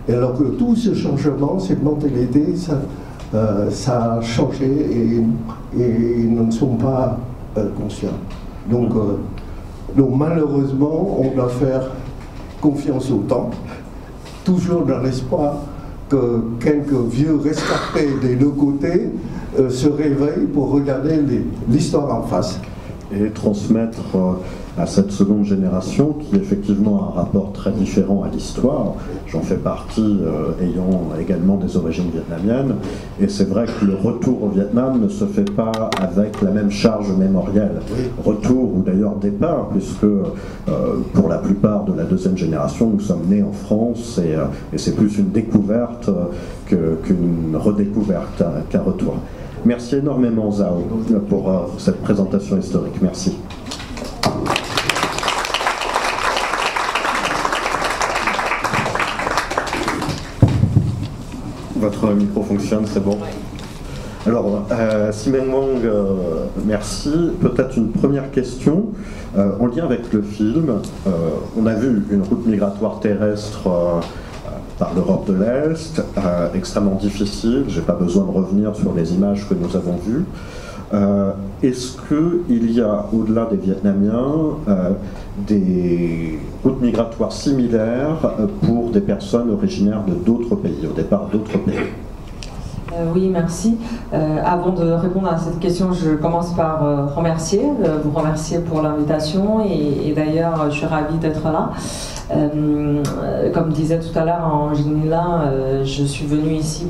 [SPEAKER 3] Et alors que tout ce changement, cette mentalité, ça a changé et ils ne sont pas conscients. Donc malheureusement, on doit faire confiance au temps, toujours dans l'espoir que quelques vieux rescapés des deux côtés se réveillent pour regarder l'histoire en face.
[SPEAKER 1] Et transmettre à cette seconde génération qui effectivement a un rapport très différent à l'histoire. J'en fais partie ayant également des origines vietnamiennes et c'est vrai que le retour au Vietnam ne se fait pas avec la même charge mémorielle. Retour ou d'ailleurs départ puisque pour la plupart de la deuxième génération nous sommes nés en France et c'est plus une découverte qu'une redécouverte qu'un retour. Merci énormément Zhao pour cette présentation historique. Merci. Votre micro fonctionne, c'est bon. Alors, Simeng Wang, merci. Peut-être une première question en lien avec le film. On a vu une route migratoire terrestre par l'Europe de l'Est, extrêmement difficile. Je n'ai pas besoin de revenir sur les images que nous avons vues. Est-ce qu'il y a, au-delà des Vietnamiens, des routes migratoires similaires pour des personnes originaires de d'autres pays, au départ d'autres pays?
[SPEAKER 4] Oui, merci. Avant de répondre à cette question, je commence par vous remercier pour l'invitation et d'ailleurs, je suis ravie d'être là. Comme disait tout à l'heure Angelina, je suis venue ici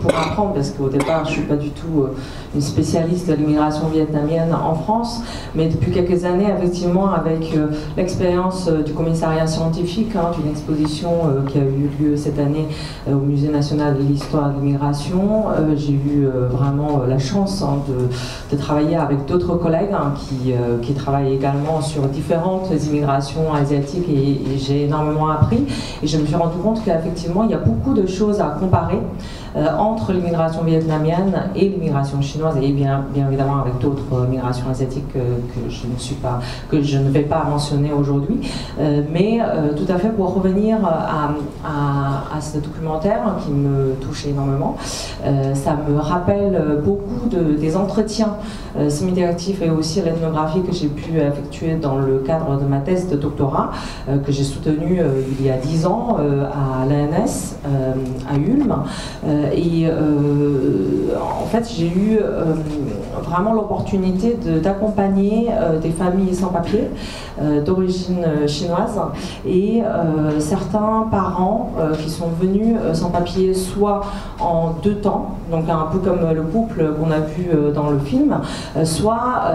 [SPEAKER 4] pour apprendre parce qu'au départ je ne suis pas du tout une spécialiste de l'immigration vietnamienne en France, mais depuis quelques années effectivement avec l'expérience du commissariat scientifique d'une exposition qui a eu lieu cette année au Musée national de l'histoire de l'immigration, j'ai eu vraiment la chance de travailler avec d'autres collègues qui travaillent également sur différentes immigrations asiatiques et j'ai énormément appris et je me suis rendu compte qu'effectivement il y a beaucoup de choses à comparer entre l'immigration vietnamienne et l'immigration chinoise, et bien évidemment avec d'autres migrations asiatiques que je ne vais pas mentionner aujourd'hui. Mais tout à fait, pour revenir à ce documentaire qui me touche énormément, ça me rappelle beaucoup des entretiens semi-directifs et aussi l'ethnographie que j'ai pu effectuer dans le cadre de ma thèse de doctorat que j'ai soutenue il y a 10 ans à l'ANS à Ulm. En fait, j'ai eu vraiment l'opportunité d'accompagner des familles sans papier d'origine chinoise et certains parents qui sont venus sans papier soit en 2 temps, donc un peu comme le couple qu'on a vu dans le film, soit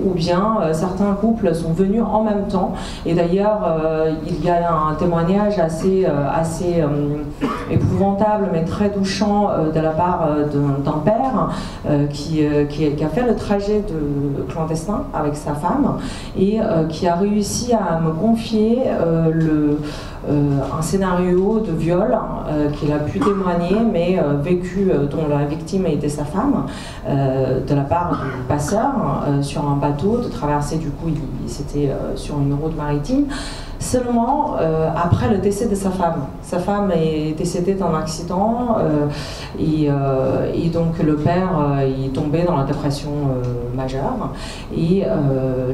[SPEAKER 4] ou bien certains couples sont venus en même temps. Et d'ailleurs, il y a un témoignage assez épouvantable mais très touchant de la part d'un père qui a fait le trajet de clandestin avec sa femme et qui a réussi à me confier un scénario de viol qu'il a pu témoigner, mais vécu, dont la victime était sa femme, de la part du passeur sur un bateau, de traverser, du coup, c'était sur une route maritime. Seulement après le décès de sa femme. Sa femme est décédée d'un accident et donc le père est tombé dans la dépression majeure et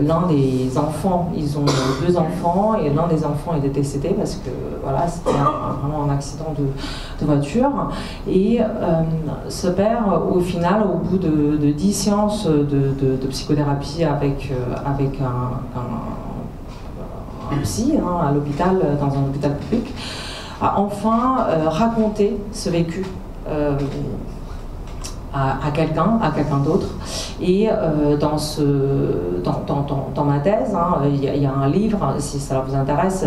[SPEAKER 4] l'un des enfants, ils ont 2 enfants et l'un des enfants est décédé parce que voilà, c'était vraiment un accident de voiture et ce père au final, au bout de 10 séances de psychothérapie avec un psy à l'hôpital, dans un hôpital public, a enfin raconté ce vécu à quelqu'un d'autre. Et dans ma thèse, il y a un livre, si ça vous intéresse,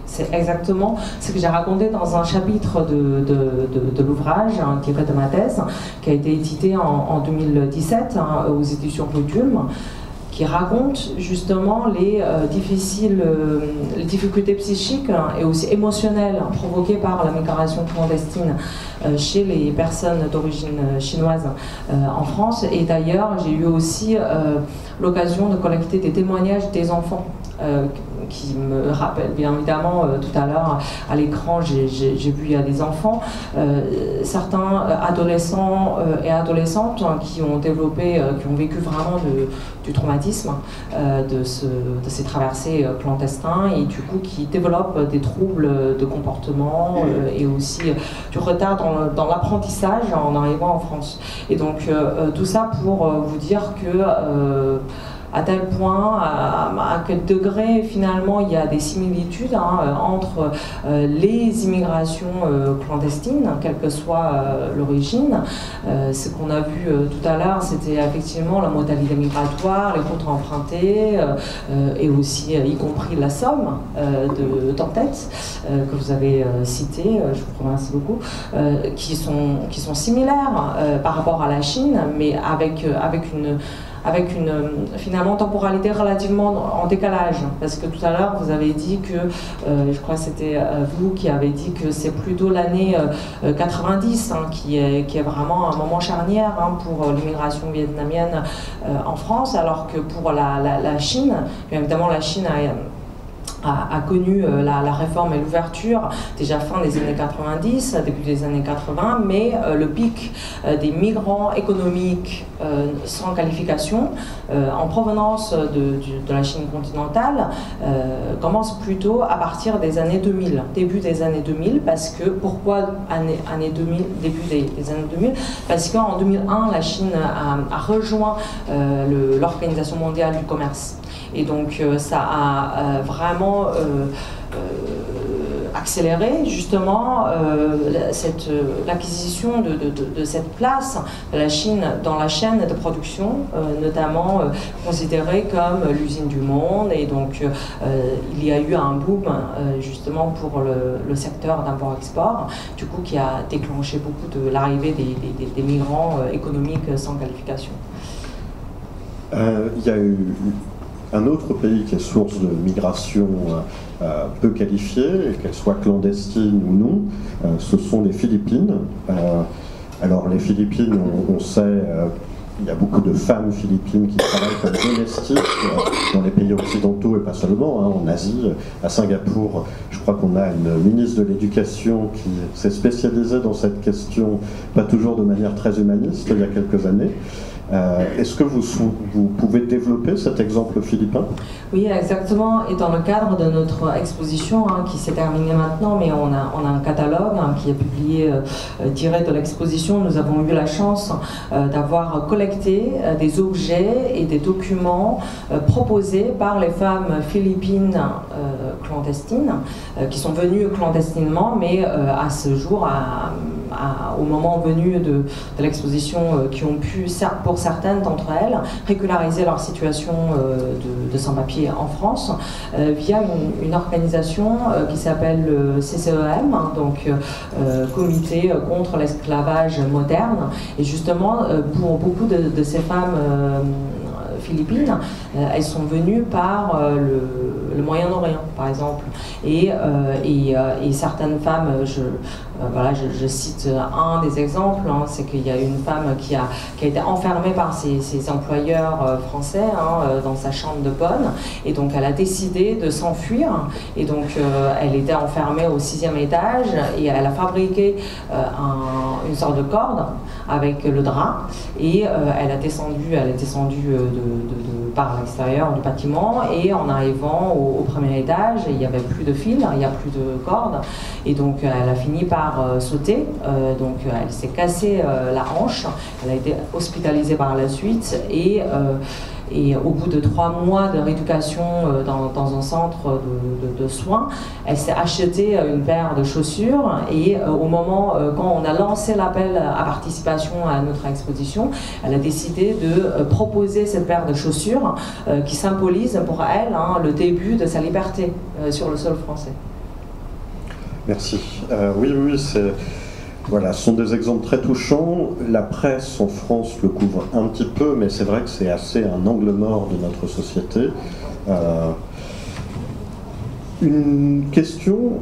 [SPEAKER 4] c'est exactement ce que j'ai raconté dans un chapitre de l'ouvrage tiré de ma thèse, qui a été édité en 2017 aux éditions Rue d'Ulm, qui raconte justement les difficultés psychiques et aussi émotionnelles provoquées par la migration clandestine chez les personnes d'origine chinoise en France. Et d'ailleurs, j'ai eu aussi l'occasion de collecter des témoignages des enfants qui me rappellent, bien évidemment, tout à l'heure à l'écran, j'ai vu, il y a des enfants, certains adolescents et adolescentes qui ont développé, qui ont vécu vraiment du traumatisme de ces traversées clandestins et du coup qui développent des troubles de comportement et aussi du retard dans l'apprentissage en arrivant en France. Et donc tout ça pour vous dire que à tel point, à quel degré finalement il y a des similitudes entre les immigrations clandestines, quelle que soit l'origine. Ce qu'on a vu tout à l'heure, c'était effectivement la modalité migratoire, les routes empruntées, et aussi y compris la somme d'entête que vous avez citée, je vous remercie beaucoup, qui sont similaires par rapport à la Chine, mais avec une finalement temporalité relativement en décalage, parce que tout à l'heure vous avez dit que, je crois que c'était vous qui avez dit que c'est plutôt l'année 90 qui est vraiment un moment charnière pour l'immigration vietnamienne en France, alors que pour la Chine, bien évidemment la Chine a connu la réforme et l'ouverture déjà fin des années 90, début des années 80, mais le pic des migrants économiques sans qualification en provenance de la Chine continentale commence plutôt à partir des années 2000, début des années 2000, parce que, pourquoi année 2000, début des années 2000 ? Parce qu'en 2001, la Chine a rejoint l'Organisation mondiale du commerce. Et donc ça a vraiment accéléré justement l'acquisition de cette place de la Chine dans la chaîne de production, notamment considérée comme l'usine du monde. Et donc il y a eu un boom justement pour le secteur d'import-export, du coup qui a déclenché beaucoup de l'arrivée des migrants économiques sans qualification.
[SPEAKER 1] Il y a eu un autre pays qui est source de migration peu qualifiée, qu'elle soit clandestine ou non, ce sont les Philippines. Alors les Philippines, on sait, il y a beaucoup de femmes philippines qui travaillent comme domestiques dans les pays occidentaux et pas seulement, hein, en Asie. À Singapour, je crois qu'on a une ministre de l'Éducation qui s'est spécialisée dans cette question, pas toujours de manière très humaniste, il y a quelques années. Est-ce que vous pouvez développer cet exemple philippin?
[SPEAKER 4] Oui, exactement. Et dans le cadre de notre exposition, qui s'est terminée maintenant, mais on a un catalogue qui est publié tiré de l'exposition. Nous avons eu la chance d'avoir collecté des objets et des documents proposés par les femmes philippines clandestines, qui sont venues clandestinement, mais à ce jour, au moment venu de l'exposition, qui ont pu, pour certaines d'entre elles, régulariser leur situation de sans-papier en France via une organisation qui s'appelle le CCEM, donc Comité contre l'esclavage moderne. Et justement, pour beaucoup de ces femmes philippines, elles sont venues par le Moyen-Orient, par exemple. Et certaines femmes, je cite un des exemples, c'est qu'il y a une femme qui a été enfermée par ses employeurs français dans sa chambre de bonne, et donc elle a décidé de s'enfuir, et donc elle était enfermée au 6e étage, et elle a fabriqué une sorte de corde avec le drap, et elle est descendue par l'extérieur du bâtiment, et en arrivant au premier étage, il n'y avait plus de fil, il n'y a plus de corde, et donc elle a fini par sauter, donc elle s'est cassée la hanche, elle a été hospitalisée par la suite, et au bout de 3 mois de rééducation dans un centre de soins, elle s'est acheté une paire de chaussures, et au moment, quand on a lancé l'appel à participation à notre exposition, elle a décidé de proposer cette paire de chaussures qui symbolise pour elle le début de sa liberté sur le sol français.
[SPEAKER 1] Merci. Oui, voilà, ce sont des exemples très touchants. La presse en France le couvre un petit peu, mais c'est vrai que c'est assez un angle mort de notre société. Une question,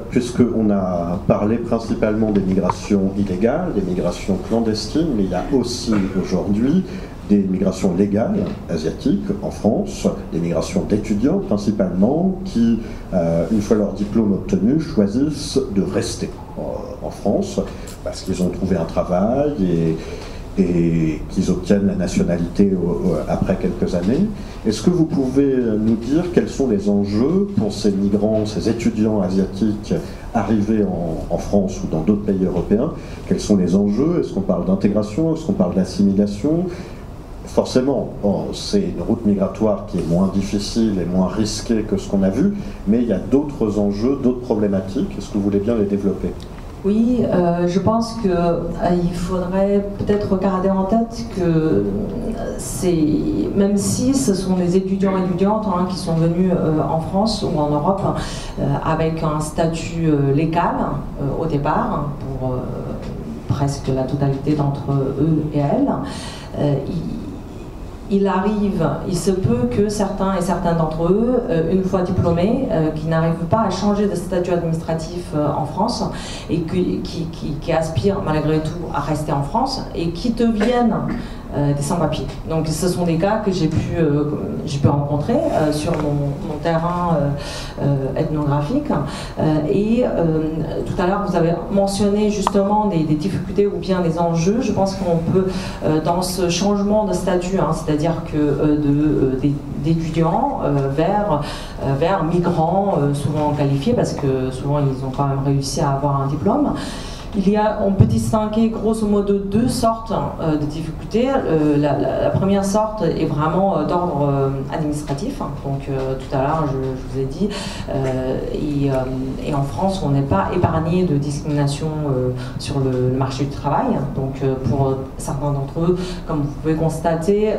[SPEAKER 1] puisqu'on a parlé principalement des migrations illégales, des migrations clandestines, mais il y a aussi aujourd'hui des migrations légales asiatiques en France, des migrations d'étudiants principalement, qui, une fois leur diplôme obtenu, choisissent de rester en France parce qu'ils ont trouvé un travail et qu'ils obtiennent la nationalité après quelques années. Est-ce que vous pouvez nous dire quels sont les enjeux pour ces migrants, ces étudiants asiatiques arrivés en France ou dans d'autres pays européens? Quels sont les enjeux? Est-ce qu'on parle d'intégration? Est-ce qu'on parle d'assimilation? Forcément, c'est une route migratoire qui est moins difficile et moins risquée que ce qu'on a vu, mais il y a d'autres enjeux, d'autres problématiques. Est-ce que vous voulez bien les développer?
[SPEAKER 4] Oui, je pense qu'il faudrait peut-être garder en tête que même si ce sont des étudiants et étudiantes qui sont venus en France ou en Europe avec un statut légal au départ, pour presque la totalité d'entre eux et elles, il se peut que certains et certaines d'entre eux, une fois diplômés, qui n'arrivent pas à changer de statut administratif en France et qui aspirent malgré tout à rester en France et qui deviennent des sans-papiers. Donc ce sont des cas que j'ai pu rencontrer sur mon terrain ethnographique. Tout à l'heure, vous avez mentionné justement des difficultés ou bien des enjeux. Je pense qu'on peut, dans ce changement de statut, c'est-à-dire que d'étudiants vers migrants souvent qualifiés, parce que souvent ils ont quand même réussi à avoir un diplôme, on peut distinguer grosso modo 2 sortes de difficultés. La première sorte est vraiment d'ordre administratif. Donc tout à l'heure, je vous ai dit, et en France, on n'est pas épargné de discrimination sur le marché du travail. Donc pour certains d'entre eux, comme vous pouvez constater,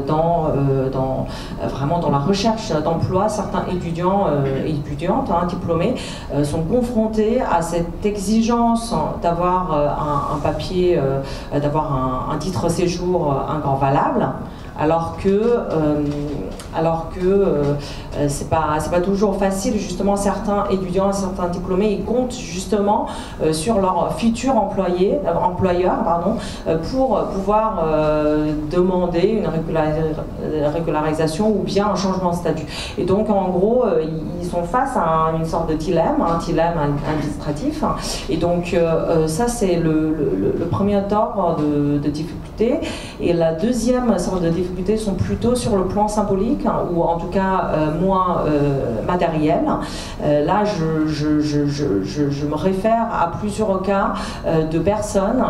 [SPEAKER 4] vraiment dans la recherche d'emploi, certains étudiants et étudiantes diplômés sont confrontés à cette exigence d'avoir un papier, d'avoir un titre séjour encore valable, alors que c'est pas toujours facile. Justement, certains étudiants, certains diplômés, ils comptent justement sur leur futur employeur, pour pouvoir demander une régularisation ou bien un changement de statut. Et donc, en gros, ils sont face à une sorte de dilemme, un dilemme administratif. Et donc, ça, c'est le premier ordre de difficulté. Et la deuxième sorte de difficulté sont plutôt sur le plan symbolique, ou en tout cas moins matériel. Là, je me réfère à plusieurs cas de personnes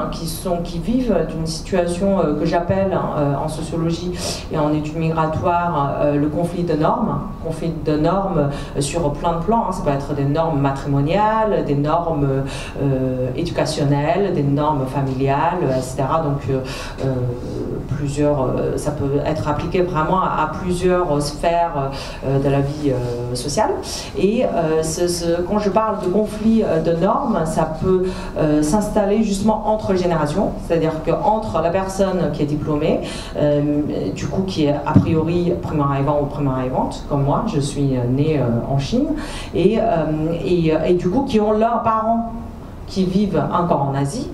[SPEAKER 4] qui vivent d'une situation que j'appelle en sociologie et en études migratoires le conflit de normes. Conflit de normes sur plein de plans. Ça peut être des normes matrimoniales, des normes éducationnelles, des normes familiales, etc. Donc ça peut être appliqué vraiment à plusieurs sphères de la vie sociale. Et quand je parle de conflit de normes, ça peut s'installer justement entre générations, c'est-à-dire qu'entre la personne qui est diplômée, du coup qui est a priori primo-arrivant ou primo-arrivante, comme moi, je suis née en Chine, et du coup qui ont leurs parents qui vivent encore en Asie,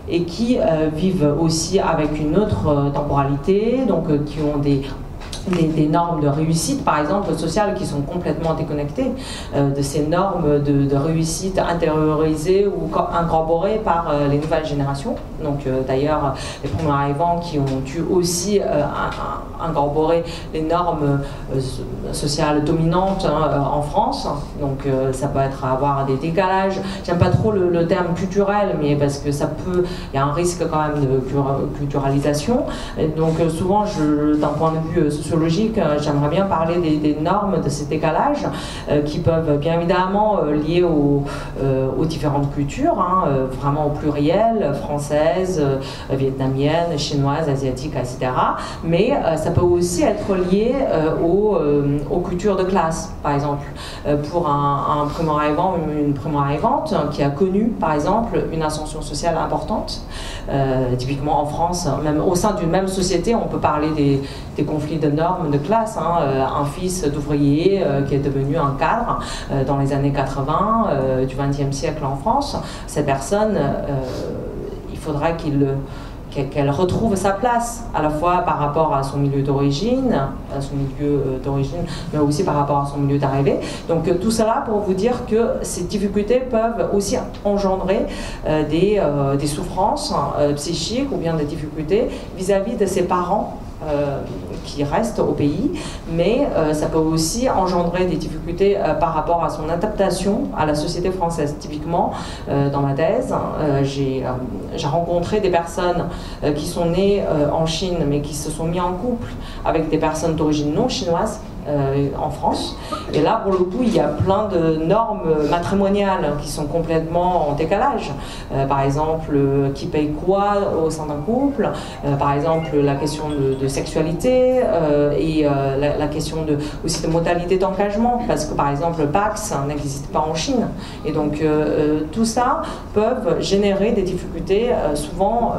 [SPEAKER 4] et qui vivent aussi avec une autre temporalité, donc qui ont des normes de réussite, par exemple, sociales, qui sont complètement déconnectées de ces normes de réussite intériorisées ou incorporées par les nouvelles générations. Donc, d'ailleurs, les premiers arrivants qui ont dû aussi incorporer les normes sociales dominantes en France. Donc, ça peut être avoir des décalages. J'aime pas trop le terme culturel, mais parce que il y a un risque quand même de culturalisation. Et donc, souvent, d'un point de vue sociologique, j'aimerais bien parler des normes de ces décalages qui peuvent bien évidemment lier aux différentes cultures, vraiment au pluriel, françaises, vietnamiennes, chinoises, asiatiques, etc. Mais ça peut aussi être lié aux cultures de classe, par exemple. Pour un primo-arrivant ou une primo-arrivante qui a connu, par exemple, une ascension sociale importante, typiquement en France, même au sein d'une même société, on peut parler des conflits de normes de classe. Un fils d'ouvrier qui est devenu un cadre dans les années 80 du XXe siècle en France, cette personne, il faudrait qu'elle retrouve sa place, à la fois par rapport à son milieu d'origine, mais aussi par rapport à son milieu d'arrivée. Donc tout cela pour vous dire que ces difficultés peuvent aussi engendrer des souffrances psychiques ou bien des difficultés vis-à-vis de ses parents qui restent au pays, mais ça peut aussi engendrer des difficultés par rapport à son adaptation à la société française. Typiquement, dans ma thèse, j'ai rencontré des personnes qui sont nées en Chine, mais qui se sont mis en couple avec des personnes d'origine non chinoise en France. Et là, pour le coup, il y a plein de normes matrimoniales qui sont complètement en décalage. Par exemple, qui paye quoi au sein d'un couple, par exemple, la question de sexualité et la question aussi de modalité d'engagement, parce que par exemple, le PACS n'existe pas en Chine. Et donc, tout ça peuvent générer des difficultés souvent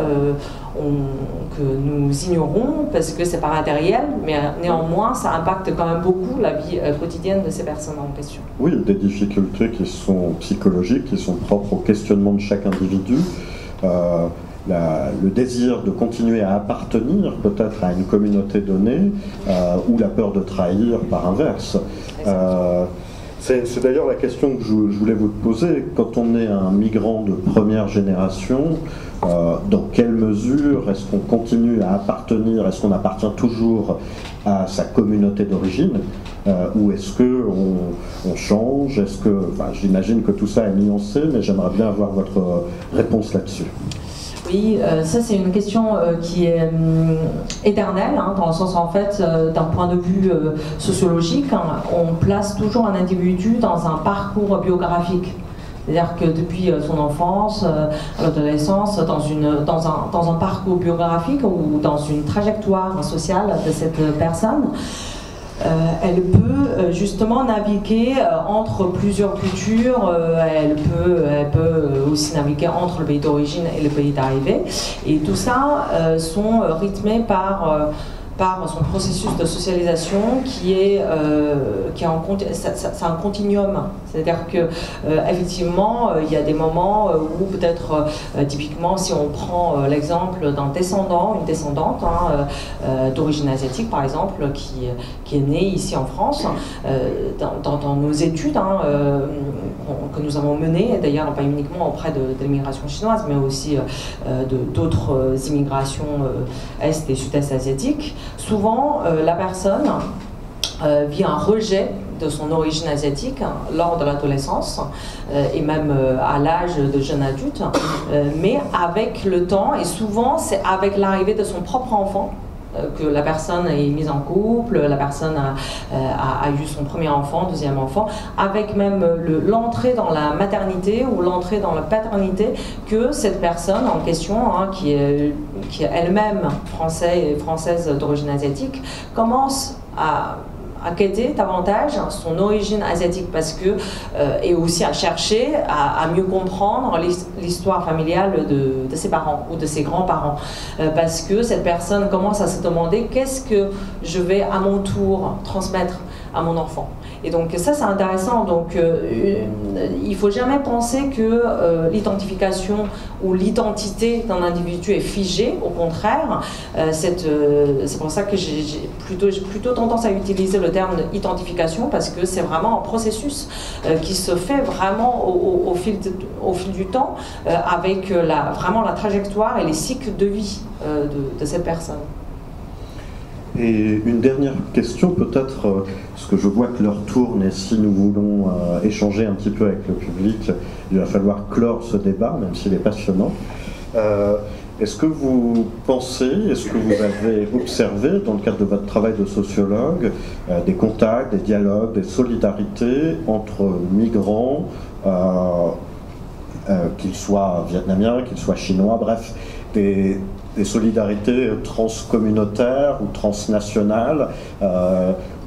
[SPEAKER 4] que nous ignorons parce que c'est pas matériel, mais néanmoins ça impacte quand même beaucoup la vie quotidienne de ces personnes en question.
[SPEAKER 1] Oui, des difficultés qui sont psychologiques, qui sont propres au questionnement de chaque individu. Le désir de continuer à appartenir peut-être à une communauté donnée ou la peur de trahir par inverse. C'est d'ailleurs la question que je voulais vous poser. Quand on est un migrant de première génération, dans quelle mesure est-ce qu'on continue à appartenir, est-ce qu'on appartient toujours à sa communauté d'origine, ou est-ce qu'on change, j'imagine que tout ça est nuancé, mais j'aimerais bien avoir votre réponse là-dessus.
[SPEAKER 4] Oui, ça c'est une question qui est éternelle, dans le sens en fait, d'un point de vue sociologique, on place toujours un individu dans un parcours biographique. C'est-à-dire que depuis son enfance, à l'adolescence, dans un parcours biographique ou dans une trajectoire sociale de cette personne, elle peut justement naviguer entre plusieurs cultures, elle peut aussi naviguer entre le pays d'origine et le pays d'arrivée. Et tout ça sont rythmés par par son processus de socialisation qui est c'est un continuum. C'est-à-dire que effectivement, il y a des moments où peut-être typiquement si on prend l'exemple d'un descendant, une descendante d'origine asiatique par exemple, qui est née ici en France, dans nos études que nous avons menées, d'ailleurs pas uniquement auprès de l'immigration chinoise, mais aussi d'autres immigrations est et sud-est asiatiques, souvent la personne vit un rejet de son origine asiatique lors de l'adolescence et même à l'âge de jeune adulte, mais avec le temps, et souvent c'est avec l'arrivée de son propre enfant, que la personne est mise en couple, la personne a eu son premier enfant, deuxième enfant, avec même l'entrée dans la maternité ou l'entrée dans la paternité, que cette personne en question, qui est elle-même française d'origine asiatique, commence à quêter davantage son origine asiatique et aussi à chercher à mieux comprendre l'histoire familiale de ses parents ou de ses grands-parents, parce que cette personne commence à se demander qu'est-ce que je vais à mon tour transmettre à mon enfant. Et donc ça c'est intéressant, donc il ne faut jamais penser que l'identification ou l'identité d'un individu est figée, au contraire, c'est pour ça que j'ai plutôt tendance à utiliser le terme d'identification, parce que c'est vraiment un processus qui se fait vraiment au fil du temps, avec vraiment la trajectoire et les cycles de vie de cette personne.
[SPEAKER 1] Et une dernière question peut-être, parce que je vois que l'heure tourne et si nous voulons échanger un petit peu avec le public, il va falloir clore ce débat, même s'il est passionnant. Est-ce que vous pensez, est-ce que vous avez observé, dans le cadre de votre travail de sociologue, des contacts, des dialogues, des solidarités entre migrants, qu'ils soient vietnamiens, qu'ils soient chinois, bref, des solidarités transcommunautaires ou transnationales,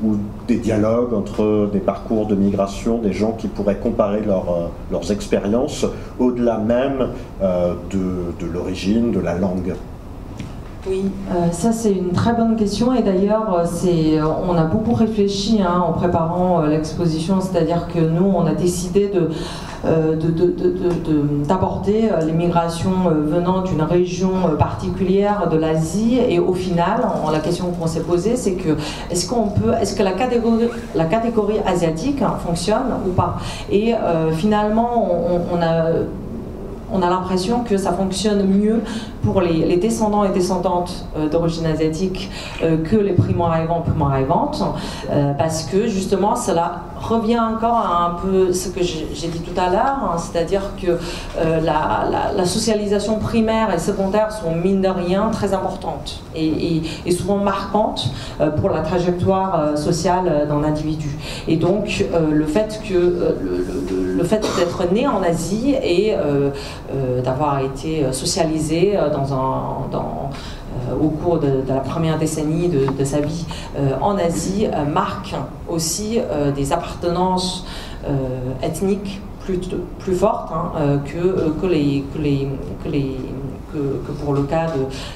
[SPEAKER 1] ou des dialogues entre des parcours de migration, des gens qui pourraient comparer leurs expériences au-delà même de l'origine, de la langue?
[SPEAKER 4] Oui, ça c'est une très bonne question, et d'ailleurs on a beaucoup réfléchi en préparant l'exposition, c'est-à-dire que nous on a décidé d'aborder l'immigration venant d'une région particulière de l'Asie, et au final la question qu'on s'est posée c'est que est-ce que la catégorie asiatique fonctionne ou pas, et finalement on a l'impression que ça fonctionne mieux pour les descendants et descendantes d'origine asiatique que les primo-arrivantes, parce que justement cela revient encore à un peu ce que j'ai dit tout à l'heure, c'est-à-dire que la socialisation primaire et secondaire sont mine de rien très importantes et souvent marquantes pour la trajectoire sociale d'un individu. Et donc le fait d'être né en Asie et d'avoir été socialisé au cours de la première décennie de sa vie en Asie marque aussi des appartenances ethniques plus fortes que pour le cas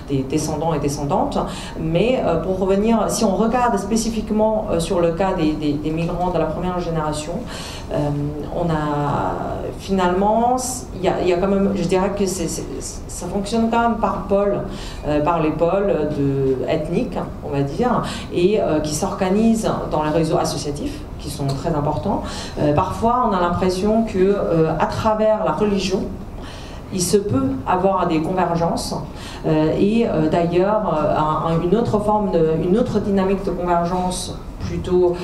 [SPEAKER 4] des descendants et descendantes. Mais pour revenir, si on regarde spécifiquement sur le cas des migrants de la première génération, on a finalement, il y a quand même, je dirais que ça fonctionne quand même par les pôles ethniques, on va dire, et qui s'organisent dans les réseaux associatifs, qui sont très importants. Parfois, on a l'impression que à travers la religion, il se peut avoir des convergences et d'ailleurs une autre dynamique de convergence plutôt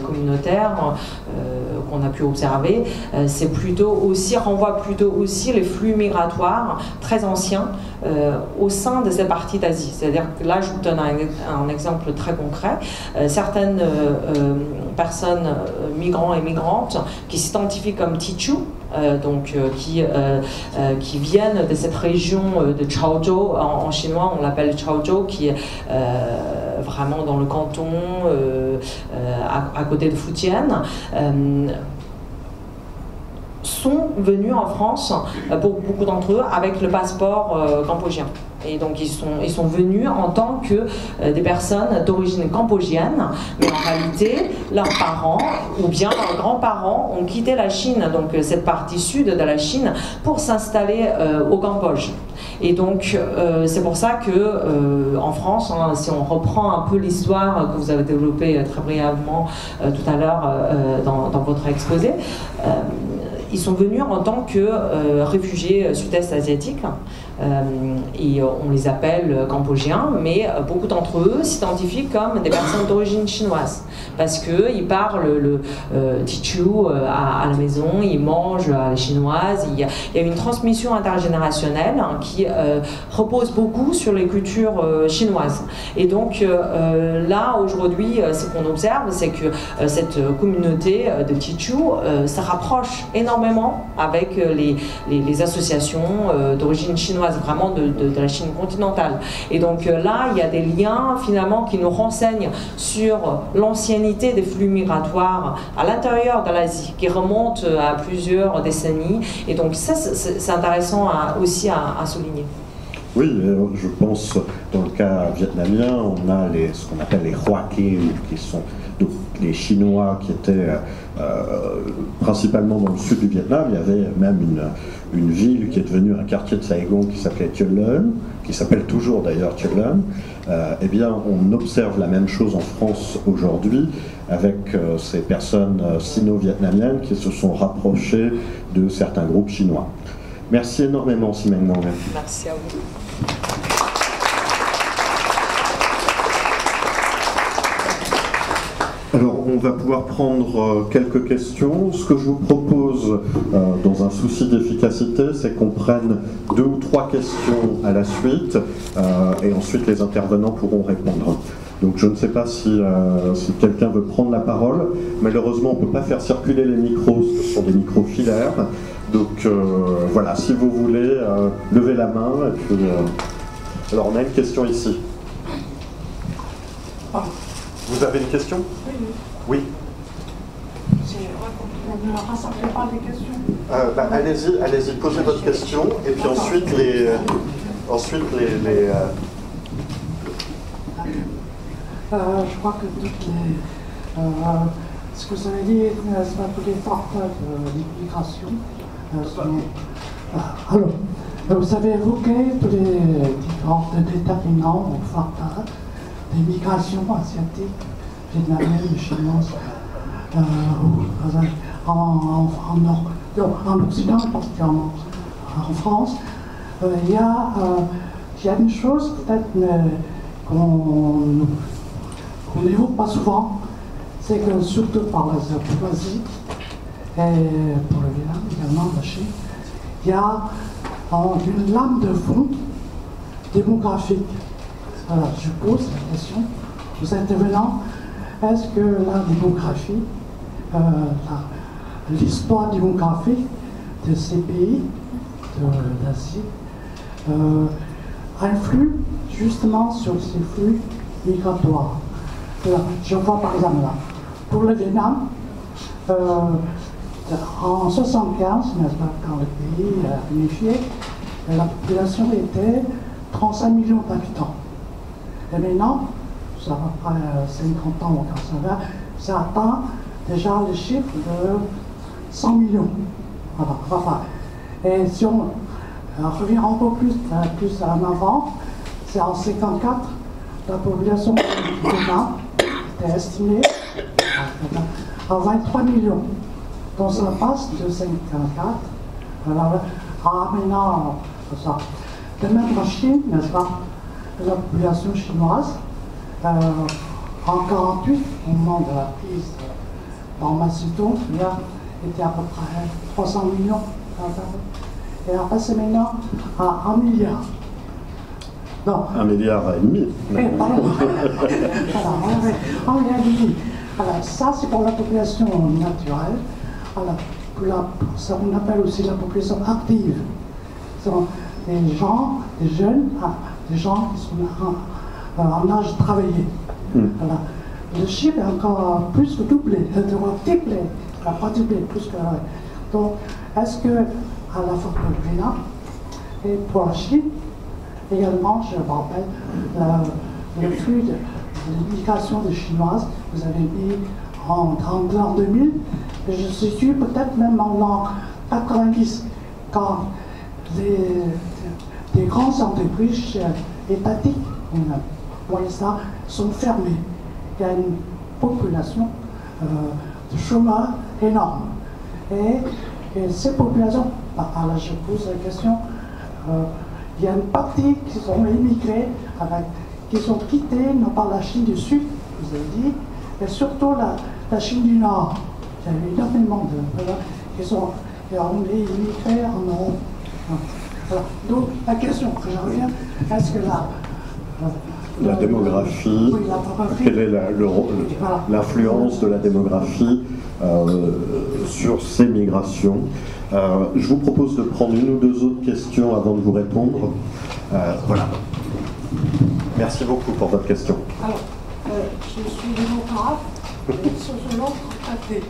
[SPEAKER 4] communautaire qu'on a pu observer, renvoie plutôt aussi les flux migratoires très anciens au sein de cette partie d'Asie. C'est-à-dire que là, je vous donne un exemple très concret. Certaines personnes, migrants et migrantes, qui s'identifient comme Tichu, qui viennent de cette région de Chaozhou, en chinois on l'appelle Chaozhou, qui est vraiment dans le canton à côté de Fujian. sont venus en France, pour beaucoup d'entre eux, avec le passeport cambodgien. Et donc ils sont venus en tant que des personnes d'origine cambodgienne, mais en réalité, leurs parents ou bien leurs grands-parents ont quitté la Chine, donc cette partie sud de la Chine, pour s'installer au Cambodge. Et donc c'est pour ça que en France, hein, si on reprend un peu l'histoire que vous avez développée très brièvement tout à l'heure dans votre exposé, ils sont venus en tant que réfugiés sud-est asiatiques. Et on les appelle cambodgiens, mais beaucoup d'entre eux s'identifient comme des personnes d'origine chinoise parce qu'ils parlent le Teochew à la maison, ils mangent à la chinoise. Il y a une transmission intergénérationnelle qui repose beaucoup sur les cultures chinoises. Et donc là, aujourd'hui, ce qu'on observe, c'est que cette communauté de Teochew se rapproche énormément avec les associations d'origine chinoise, vraiment de la Chine continentale. Et donc là, il y a des liens finalement qui nous renseignent sur l'ancienneté des flux migratoires à l'intérieur de l'Asie, qui remontent à plusieurs décennies. Et donc ça, c'est intéressant aussi à souligner.
[SPEAKER 1] Oui, je pense, dans le cas vietnamien, on a ce qu'on appelle les Hoa Ké, qui sont donc les Chinois qui étaient principalement dans le sud du Vietnam. Il y avait même une ville qui est devenue un quartier de Saigon qui s'appelait Tien Luen, qui s'appelle toujours d'ailleurs Tien Luen. Eh bien, on observe la même chose en France aujourd'hui avec ces personnes sino-vietnamiennes qui se sont rapprochées de certains groupes chinois. Merci énormément, Ximeng Wang.
[SPEAKER 4] Merci à vous.
[SPEAKER 1] Alors, on va pouvoir prendre quelques questions. Ce que je vous propose, dans un souci d'efficacité, c'est qu'on prenne 2 ou 3 questions à la suite, et ensuite les intervenants pourront répondre. Donc, je ne sais pas si quelqu'un veut prendre la parole. Malheureusement, on ne peut pas faire circuler les micros, ce sont des micros filaires. Donc, voilà, si vous voulez, levez la main. Et puis, alors, on a une question ici. Vous avez une question ? Oui.
[SPEAKER 5] On ne rassemble pas les questions.
[SPEAKER 1] Allez-y, posez votre question, et puis ensuite les
[SPEAKER 5] je crois que toutes les, ce que vous avez dit, c'est pas tous les facteurs d'immigration. Alors, vous avez évoqué tous les différents déterminants ou facteurs d'immigration asiatique, vietnamienne, chinoise, en Occident, particulièrement en France. Il y a une chose peut-être qu'on n'évoque pas souvent, c'est que surtout par l'Asie et pour le Vietnam, également la Chine, il y a une lame de fond démographique. Alors, je pose la question aux intervenants, est-ce que la démographie, l'histoire démographique de ces pays d'Asie influe justement sur ces flux migratoires? Là, je vois par exemple là, pour le Vietnam, en 1975, quand le pays a unifié, la population était 35 millions d'habitants. Et maintenant, ça va près 50 ans quand ça va, ça atteint déjà le chiffre de 100 millions. Voilà, enfin, et si on revient un peu plus en avant, c'est en 1954, la population du Vietnam était estimée à 23 millions. Donc ça passe de 1954 à maintenant ça. De même en Chine, n'est-ce pas, la population chinoise, en 1948, au moment de la crise dans Massito, il était à peu près 300 millions. Et après, c'est maintenant à 1 milliard. Non.
[SPEAKER 1] 1,5 milliard.
[SPEAKER 5] Pardon. Voilà, 1,5 milliard. Alors, ça, c'est pour la population naturelle. Alors, ça, on appelle aussi la population active. Ce sont des gens, des jeunes, des gens qui sont en âge de travailler. Voilà. Le chiffre est encore plus que doublé, triplé, pas doublé, plus que Donc, est-ce que, à la fois pour le Vietnam et pour la Chine, également, je me rappelle, le flux de l'immigration des Chinoises, vous avez mis en 2000, et je situe peut-être même en l'an 90, quand des grandes entreprises étatiques, ça, sont fermées. Il y a une population de chômeurs énorme. Et ces populations, là je pose la question, il y a une partie qui sont émigrés, qui ont quitté, non pas la Chine du Sud, vous avez dit, mais surtout la Chine du Nord. Il y a eu énormément qui ont immigré en Europe. Alors, donc la question que je reviens, est-ce que
[SPEAKER 1] la démographie,
[SPEAKER 5] oui, la démographie,
[SPEAKER 1] quelle est l'influence de la démographie sur ces migrations? Je vous propose de prendre une ou deux autres questions avant de vous répondre. Voilà. Merci beaucoup pour votre question.
[SPEAKER 5] Alors, je suis démographe et sociologue retraité.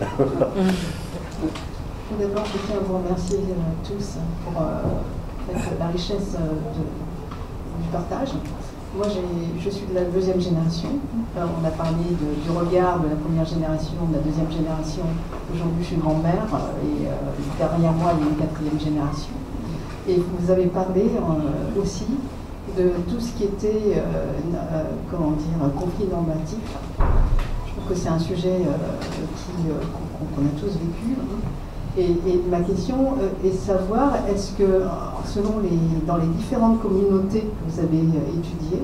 [SPEAKER 6] Tout d'abord, je tiens à vous remercier tous pour la richesse du partage. Moi, je suis de la deuxième génération. On a parlé du regard de la première génération, de la deuxième génération. Aujourd'hui, je suis grand-mère et derrière moi, il y a une quatrième génération. Et vous avez parlé aussi de tout ce qui était, conflit normatif. Je trouve que c'est un sujet qu'on a tous vécu. Et ma question est de savoir, est-ce que, dans les différentes communautés que vous avez étudiées,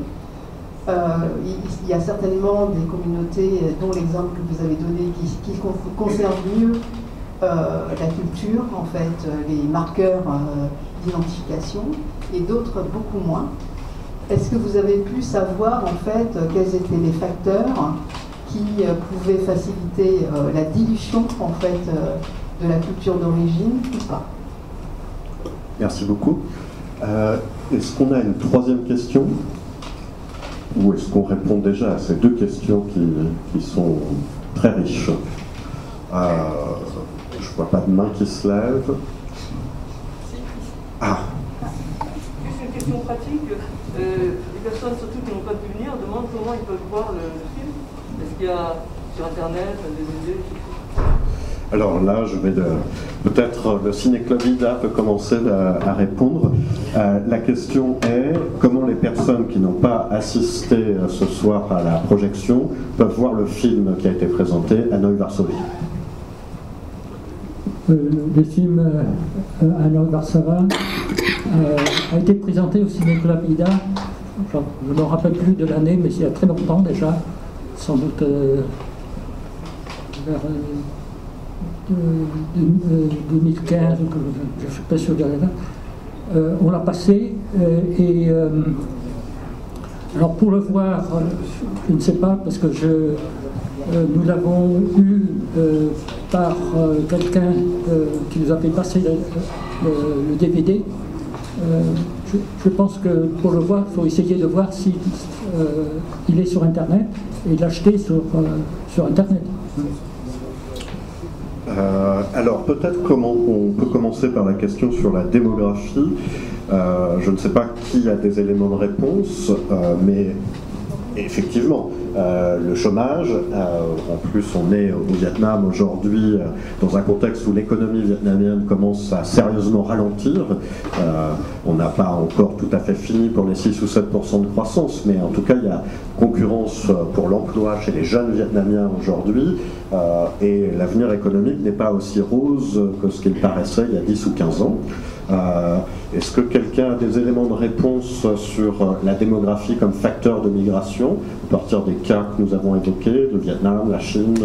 [SPEAKER 6] il y a certainement des communautés, dont l'exemple que vous avez donné, qui conservent mieux la culture, en fait, les marqueurs d'identification, et d'autres beaucoup moins. Est-ce que vous avez pu savoir, en fait, quels étaient les facteurs qui pouvaient faciliter la dilution, en fait, de la culture d'origine ou pas?
[SPEAKER 1] Merci beaucoup. Est-ce qu'on a une troisième question? Ou est-ce qu'on répond déjà à ces deux questions qui sont très riches? Je ne vois pas de main qui se lève. Ah.
[SPEAKER 7] C'est une question pratique. Les personnes, surtout qui n'ont pas pu venir, demandent comment ils peuvent voir le film. Est-ce qu'il y a sur Internet des DVD?
[SPEAKER 1] Alors là, je vais peut-être le Ciné-Club IDA peut commencer à répondre. La question est comment les personnes qui n'ont pas assisté ce soir à la projection peuvent voir le film qui a été présenté à Hanoi-Varsovie.
[SPEAKER 2] Le film Hanoi-Varsovie a été présenté au Ciné-Club IDA. Je ne me rappelle plus de l'année, mais il y a très longtemps déjà, sans doute vers 2015, je ne suis pas sûr de la date. On l'a passé alors pour le voir, je ne sais pas, parce que nous l'avons eu par quelqu'un qui nous a fait passer le DVD. Je pense que pour le voir, il faut essayer de voir si il est sur Internet et l'acheter sur Internet.
[SPEAKER 1] Alors peut-être on peut commencer par la question sur la démographie. Je ne sais pas qui a des éléments de réponse, mais effectivement, le chômage, en plus on est au Vietnam aujourd'hui dans un contexte où l'économie vietnamienne commence à sérieusement ralentir. On n'a pas encore tout à fait fini pour les 6 ou 7% de croissance, mais en tout cas il y a concurrence pour l'emploi chez les jeunes Vietnamiens aujourd'hui, et l'avenir économique n'est pas aussi rose que ce qu'il paraissait il y a 10 ou 15 ans. Est-ce que quelqu'un a des éléments de réponse sur la démographie comme facteur de migration, à partir des cas que nous avons évoqués, le Vietnam, la Chine,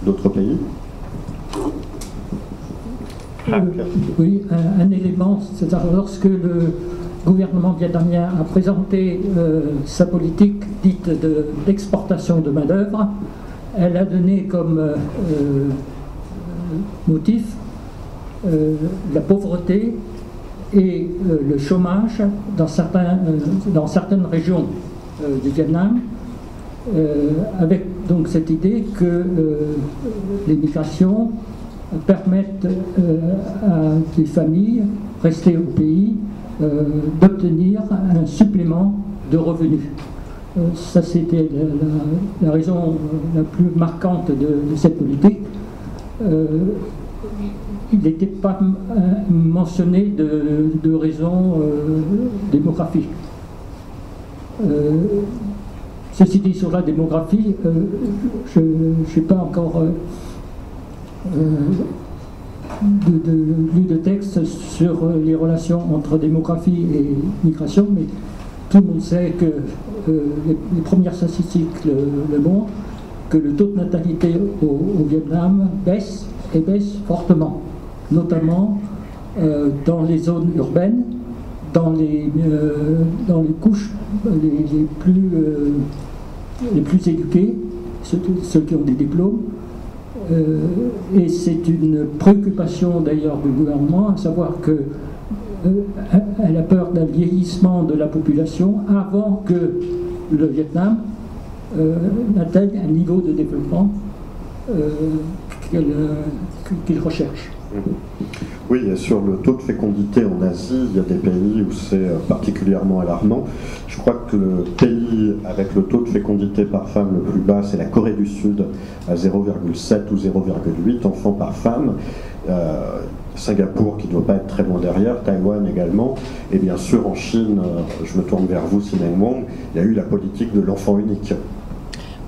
[SPEAKER 1] d'autres pays?
[SPEAKER 2] Oui, un élément, c'est-à-dire lorsque le gouvernement vietnamien a présenté sa politique dite d'exportation de main-d'œuvre, elle a donné comme motif la pauvreté et le chômage dans certaines régions du Vietnam, avec donc cette idée que l'immigration permettent à des familles restées au pays d'obtenir un supplément de revenus. Ça, c'était la raison la plus marquante de cette politique. Il n'était pas mentionné de raison démographique. Ceci dit, sur la démographie, je n'ai pas encore lu de texte sur les relations entre démographie et migration, mais tout le monde sait que les premières statistiques le montrent, que le taux de natalité au Vietnam baisse et baisse fortement, notamment dans les zones urbaines, dans les couches les plus éduquées, ceux qui ont des diplômes. Et c'est une préoccupation d'ailleurs du gouvernement, à savoir qu'elle a peur d'un vieillissement de la population avant que le Vietnam n'atteigne un niveau de développement qu'il recherche.
[SPEAKER 1] Oui, et sur le taux de fécondité en Asie, il y a des pays où c'est particulièrement alarmant. Je crois que le pays avec le taux de fécondité par femme le plus bas, c'est la Corée du Sud, à 0,7 ou 0,8 enfants par femme. Singapour qui ne doit pas être très loin derrière, Taïwan également, et bien sûr en Chine, je me tourne vers vous, Simeng Wong, il y a eu la politique de l'enfant unique.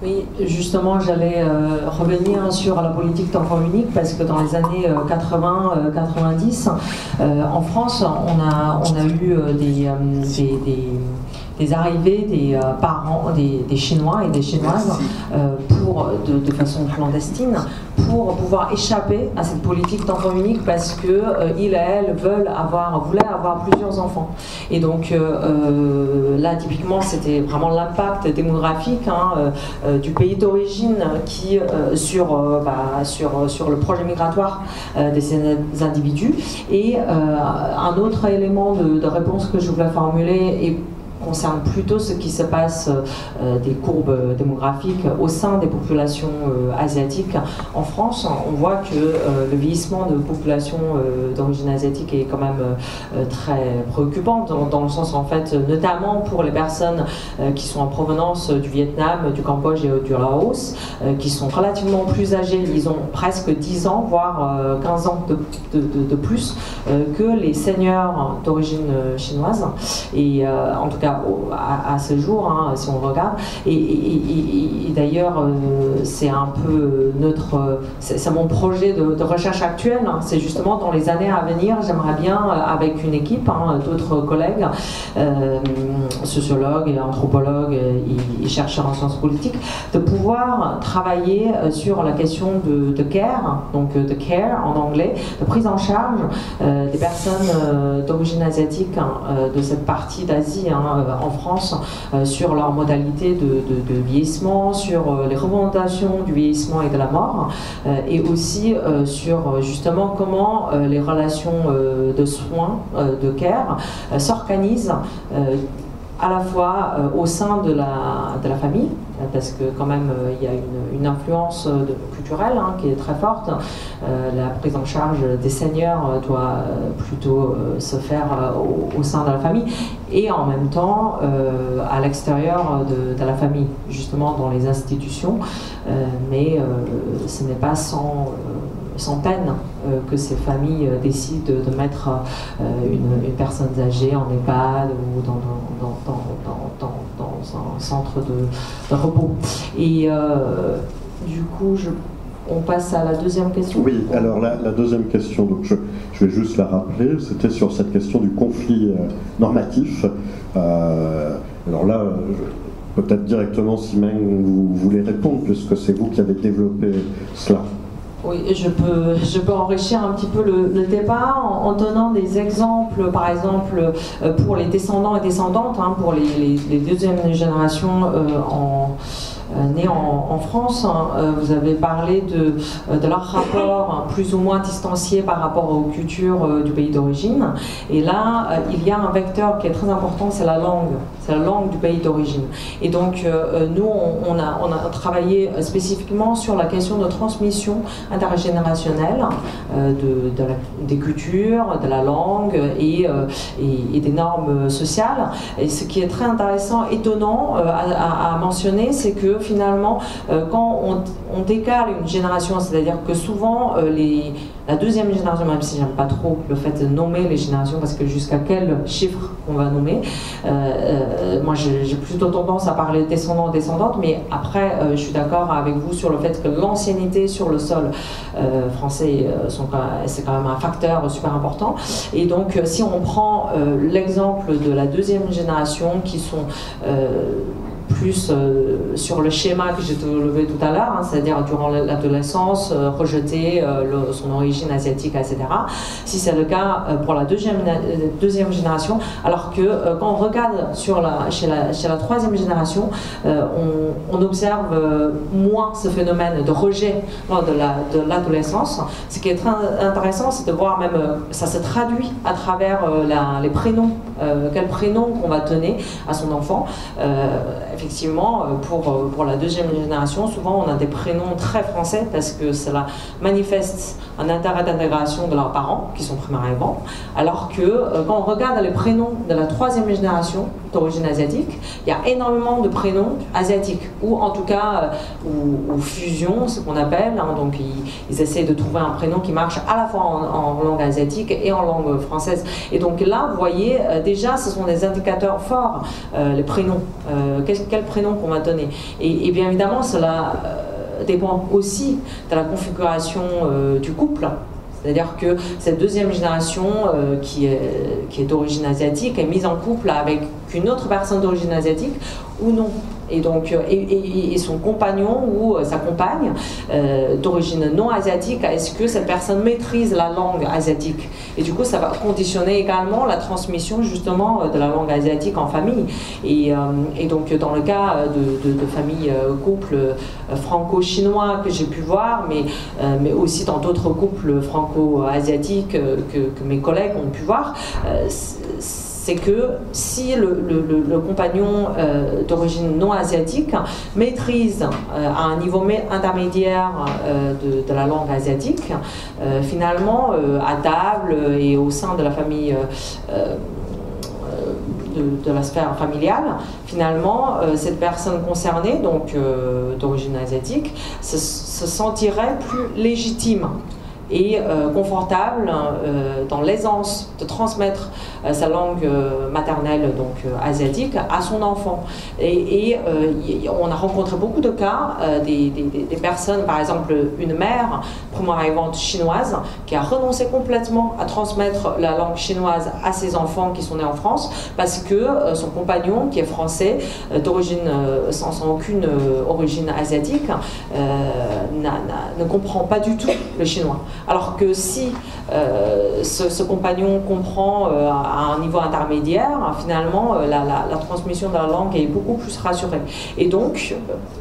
[SPEAKER 4] Oui, justement, j'allais revenir sur la politique d'enfant unique parce que dans les années 80-90, en France, on a eu des arrivées des parents, des Chinois et des Chinoises de façon clandestine pour pouvoir échapper à cette politique d'enfant unique parce que ils et elles voulaient avoir plusieurs enfants. Et donc là, typiquement, c'était vraiment l'impact démographique du pays d'origine qui sur le projet migratoire de ces individus. Et un autre élément de réponse que je voulais formuler concerne plutôt ce qui se passe des courbes démographiques au sein des populations asiatiques. En France, on voit que le vieillissement de populations d'origine asiatique est quand même très préoccupant dans le sens, en fait, notamment pour les personnes qui sont en provenance du Vietnam, du Cambodge et du Laos, qui sont relativement plus âgés, ils ont presque 10 ans, voire 15 ans de plus que les seniors d'origine chinoise. Et en tout cas, à ce jour, si on regarde, et d'ailleurs c'est un peu c'est mon projet de recherche actuelle, c'est justement dans les années à venir, j'aimerais bien avec une équipe d'autres collègues, sociologues et anthropologues et chercheurs en sciences politiques, de pouvoir travailler sur la question de care, donc de care en anglais, de prise en charge des personnes d'origine asiatique de cette partie d'Asie en France sur leurs modalités de vieillissement, sur les représentations du vieillissement et de la mort, et aussi sur justement comment les relations de soins, de care, s'organisent à la fois au sein de la famille, parce que quand même il y a une influence culturelle qui est très forte. La prise en charge des seniors doit plutôt se faire au sein de la famille et en même temps à l'extérieur de la famille, justement dans les institutions, mais ce n'est pas sans peine que ces familles décident de mettre une personne âgée en EHPAD ou dans un centre de repos. Et du coup, on passe à la deuxième question.
[SPEAKER 1] Oui, alors la deuxième question, donc je vais juste la rappeler, c'était sur cette question du conflit normatif. Alors là, peut-être directement, Simeng, vous voulez répondre, puisque c'est vous qui avez développé cela.
[SPEAKER 4] Oui, je peux enrichir un petit peu le débat en donnant des exemples, par exemple, pour les descendants et descendantes, pour les deuxièmes générations nés en France. Vous avez parlé de leur rapport plus ou moins distancié par rapport aux cultures du pays d'origine. Et là, il y a un vecteur qui est très important, c'est la langue. C'est la langue du pays d'origine. Et donc, nous, on a travaillé spécifiquement sur la question de transmission intergénérationnelle des cultures, de la langue et des normes sociales. Et ce qui est très intéressant, étonnant à mentionner, c'est que finalement, quand on décale une génération, c'est-à-dire que souvent, la deuxième génération, même si j'aime pas trop le fait de nommer les générations, parce que jusqu'à quel chiffre on va nommer, moi j'ai plutôt tendance à parler descendants, descendantes, mais après je suis d'accord avec vous sur le fait que l'ancienneté sur le sol français, c'est quand même un facteur super important. Et donc si on prend l'exemple de la deuxième génération qui sont plus sur le schéma que j'ai levé tout à l'heure, c'est-à-dire durant l'adolescence, rejeter son origine asiatique, etc. Si c'est le cas pour la deuxième génération, alors que quand on regarde chez la troisième génération, on observe moins ce phénomène de rejet lors de l'adolescence. Ce qui est très intéressant, c'est de voir même, ça se traduit à travers les prénoms, quel prénom qu'on va donner à son enfant. Effectivement, pour la deuxième génération, souvent on a des prénoms très français parce que cela manifeste un intérêt d'intégration de leurs parents, qui sont primo-arrivants, alors que quand on regarde les prénoms de la troisième génération d'origine asiatique, il y a énormément de prénoms asiatiques, ou en tout cas, ou fusion, ce qu'on appelle, donc ils essaient de trouver un prénom qui marche à la fois en langue asiatique et en langue française. Et donc là, vous voyez, déjà, ce sont des indicateurs forts, les prénoms. Quel prénom qu'on va donner. Et bien évidemment, cela dépend aussi de la configuration du couple. C'est-à-dire que cette deuxième génération qui est d'origine asiatique est mise en couple avec une autre personne d'origine asiatique ou non. Et donc, et son compagnon ou sa compagne d'origine non asiatique, est-ce que cette personne maîtrise la langue asiatique? Et du coup, ça va conditionner également la transmission justement de la langue asiatique en famille. Et donc, dans le cas de familles, couples franco-chinois que j'ai pu voir, mais aussi dans d'autres couples franco-asiatiques que mes collègues ont pu voir, c'est que si le compagnon d'origine non asiatique maîtrise à un niveau intermédiaire de la langue asiatique, finalement, à table et au sein de la famille, de la sphère familiale, finalement, cette personne concernée, donc d'origine asiatique, se sentirait plus légitime et confortable dans l'aisance de transmettre sa langue maternelle, donc asiatique, à son enfant. Et on a rencontré beaucoup de cas, des personnes, par exemple une mère primo-arrivante chinoise qui a renoncé complètement à transmettre la langue chinoise à ses enfants qui sont nés en France parce que son compagnon, qui est français, d'origine sans aucune origine asiatique, ne comprend pas du tout le chinois. Alors que si ce compagnon comprend à un niveau intermédiaire, finalement, la transmission de la langue est beaucoup plus rassurée. Et donc,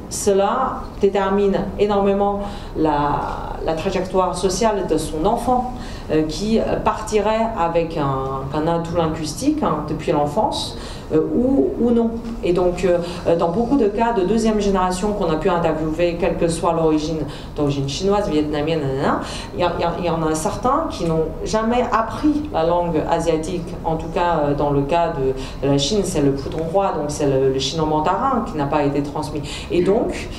[SPEAKER 4] cela détermine énormément la trajectoire sociale de son enfant qui partirait avec un atout linguistique depuis l'enfance, ou non. Et donc, dans beaucoup de cas de deuxième génération qu'on a pu interviewer, quelle que soit l'origine, d'origine chinoise, vietnamienne, il y en a certains qui n'ont jamais appris la langue asiatique. En tout cas, dans le cas de la Chine, c'est le Putonghua, donc c'est le chino-mandarin qui n'a pas été transmis. Et donc,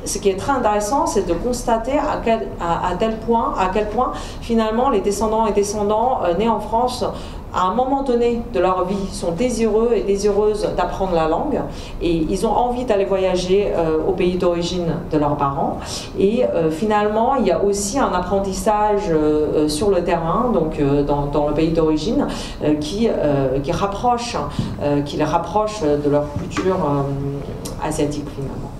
[SPEAKER 4] ce qui est très intéressant, c'est de constater à quel point finalement les descendants et descendants nés en France, à un moment donné de leur vie, sont désireux et désireuses d'apprendre la langue et ils ont envie d'aller voyager au pays d'origine de leurs parents. Et finalement, il y a aussi un apprentissage sur le terrain, donc dans le pays d'origine, qui les rapproche de leur culture asiatique finalement.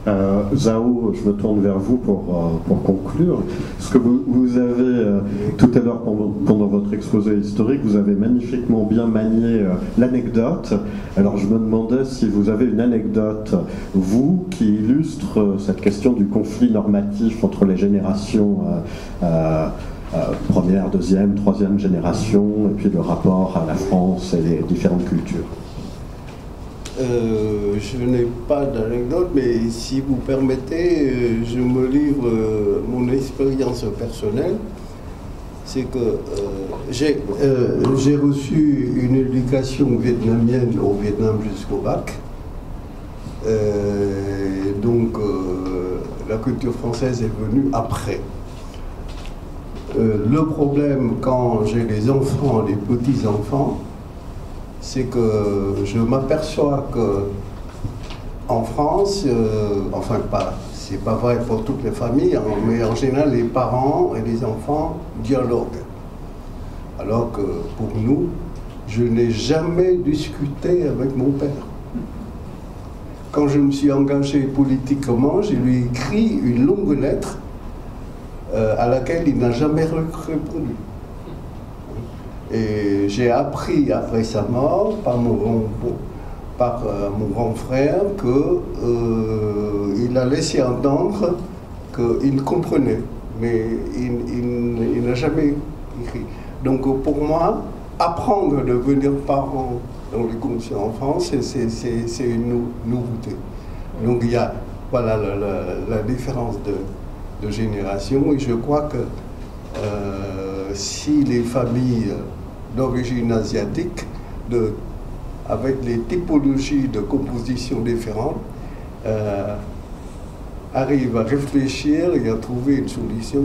[SPEAKER 1] Zhao, je me tourne vers vous pour conclure. Parce que vous avez, tout à l'heure, pendant votre exposé historique, vous avez magnifiquement bien manié l'anecdote. Alors je me demandais si vous avez une anecdote, vous, qui illustre cette question du conflit normatif entre les générations première, deuxième, troisième génération, et puis le rapport à la France et les différentes cultures.
[SPEAKER 3] Je n'ai pas d'anecdote, mais si vous permettez, je me livre mon expérience personnelle. C'est que j'ai reçu une éducation vietnamienne au Vietnam jusqu'au bac. Donc la culture française est venue après. Le problème quand j'ai les enfants, les petits-enfants, c'est que je m'aperçois que en France, enfin c'est pas vrai pour toutes les familles, hein, mais en général les parents et les enfants dialoguent. Alors que pour nous, je n'ai jamais discuté avec mon père. Quand je me suis engagé politiquement, je lui ai écrit une longue lettre à laquelle il n'a jamais répondu. Et j'ai appris après sa mort par mon grand frère qu'il a laissé entendre qu'il comprenait, mais il n'a jamais écrit. Donc pour moi, apprendre à devenir parent dans les conditions en France, c'est une nouveauté. Donc il y a voilà, la différence de génération, et je crois que si les familles d'origine asiatique, avec les typologies de composition différentes, arrivent à réfléchir et à trouver une solution.